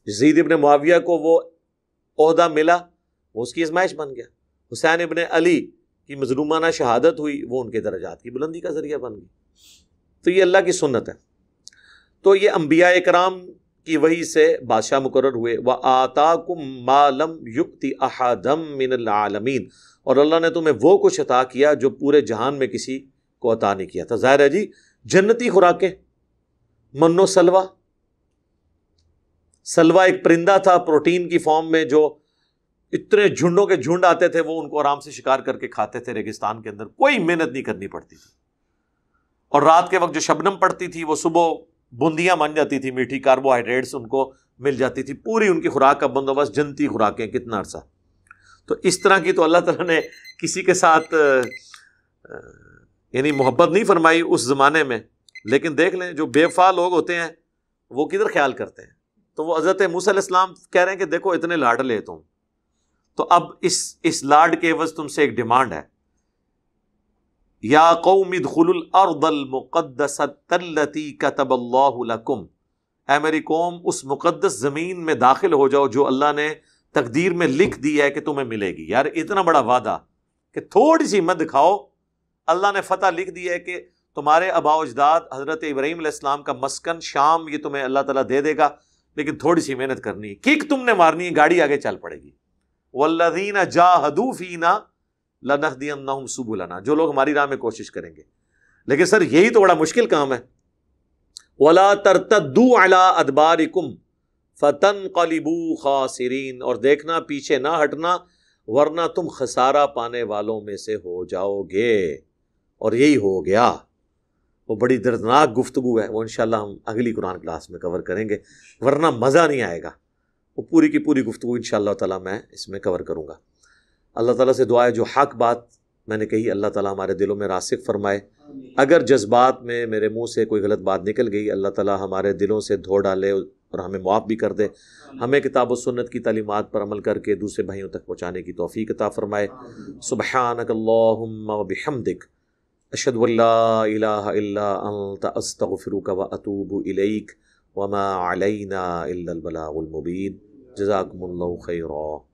یزید ابن معاویہ کو وہ عہدہ ملا، وہ اس کی آزمائش بن گیا. حسین ابن علی کی مظلومانہ شہادت ہوئی، وہ ان کے درجات کی بلندی کا ذریعہ بن گئی. تو یہ اللہ کی سنت ہے. تو یہ انبیاء اکرام کی وحی سے بادشاہ مقرر ہوئے. وَآتَاكُم مَا لَمْ يُؤْتِ أَحَدًا مِّنَ الْعَالَمِينَ، اور اللہ نے تمہیں وہ کچھ عطا کیا جو پورے جہان میں کسی کو عطا نہیں کیا تھا. ظاہر ہے جی جنتی خوراکیں، من و سلوہ. سلوہ ایک پرندہ تھا پروٹین کی فارم میں، جو اتنے جھنڈوں کے جھنڈ آتے تھے، وہ ان کو آرام سے شکار کر کے کھاتے تھے ریگستان کے اندر، کوئی محنت نہیں کرنی پڑتی تھی. اور رات کے وقت جو شبنم پڑتی تھی وہ صبح بوندیاں بن جاتی تھی، میٹھی کاربوہائیڈریٹس ان کو مل جاتی تھی. پوری ان کی خوراک کا بندوبست، جنتی خوراکیں، کتنا عرصہ. تو اس طرح کی تو اللہ تعالیٰ نے کسی کے ساتھ یعنی محبت نہیں فرمائی اس زمانے میں. لیکن دیکھ لیں جو بے وفا لوگ ہوتے ہیں وہ کدھر خیال کرتے ہیں. تو وہ حضرت موسیٰ علیہ السلام کہہ رہے ہیں کہ دیکھو اتنے لاڈ لے تم، تو اب اس لاڈ کے عوض تم سے ایک ڈیمانڈ ہے یا قوم ادخلوا الارض المقدسۃ التی کتب اللہ لکم، اے میری قوم اس مقدس زمین میں داخل ہو جاؤ جو اللہ نے تقدیر میں لکھ دی ہے کہ تمہیں ملے گی۔ یار اتنا بڑا وعدہ کہ تھوڑی سی ہمت دکھاؤ، اللہ نے فتح لکھ دی ہے کہ تمہارے آباء و اجداد حضرت ابراہیم علیہ السلام کا مسکن شام یہ تمہیں اللہ تعالیٰ دے دے گا، لیکن تھوڑی سی محنت کرنی ہے، کک تم نے مارنی ہے، گاڑی آگے چل پڑے گی۔ والذین جاہدوا فینا لنہدینہم سبلنا، جو لوگ ہماری راہ میں کوشش کریں گے۔ لیکن سر یہی تو بڑا مشکل کام ہے۔ ولا ترتدوا علی ادبارکم فتنقلبوا خاسرین، اور دیکھنا پیچھے نہ ہٹنا ورنہ تم خسارہ پانے والوں میں سے ہو جاؤ گے۔ اور یہی ہو گیا۔ وہ بڑی دردناک گفتگو ہے، وہ انشاءاللہ ہم اگلی قرآن کلاس میں کور کریں گے، ورنہ مزہ نہیں آئے گا۔ وہ پوری کی پوری گفتگو انشاءاللہ تعالیٰ میں اس میں کور کروں گا۔ اللہ تعالیٰ سے دعا ہے جو حق بات میں نے کہی اللہ تعالیٰ ہمارے دلوں میں راسخ فرمائے، اگر جذبات میں میرے منہ سے کوئی غلط بات نکل گئی اللہ تعالیٰ ہمارے دلوں سے دھو ڈالے اور ہمیں معاف بھی کر دے، ہمیں کتاب و سنت کی تعلیمات پر عمل کر کے دوسرے بھائیوں تک پہنچانے کی توفیق عطا فرمائے۔ سبحانک اللہم و بحمدک، اشہد ان لا الہ الا انت، استغفرک و اتوب الیک، وما علینا الا البلاغ المبین۔ جزاکم اللہ خیرا۔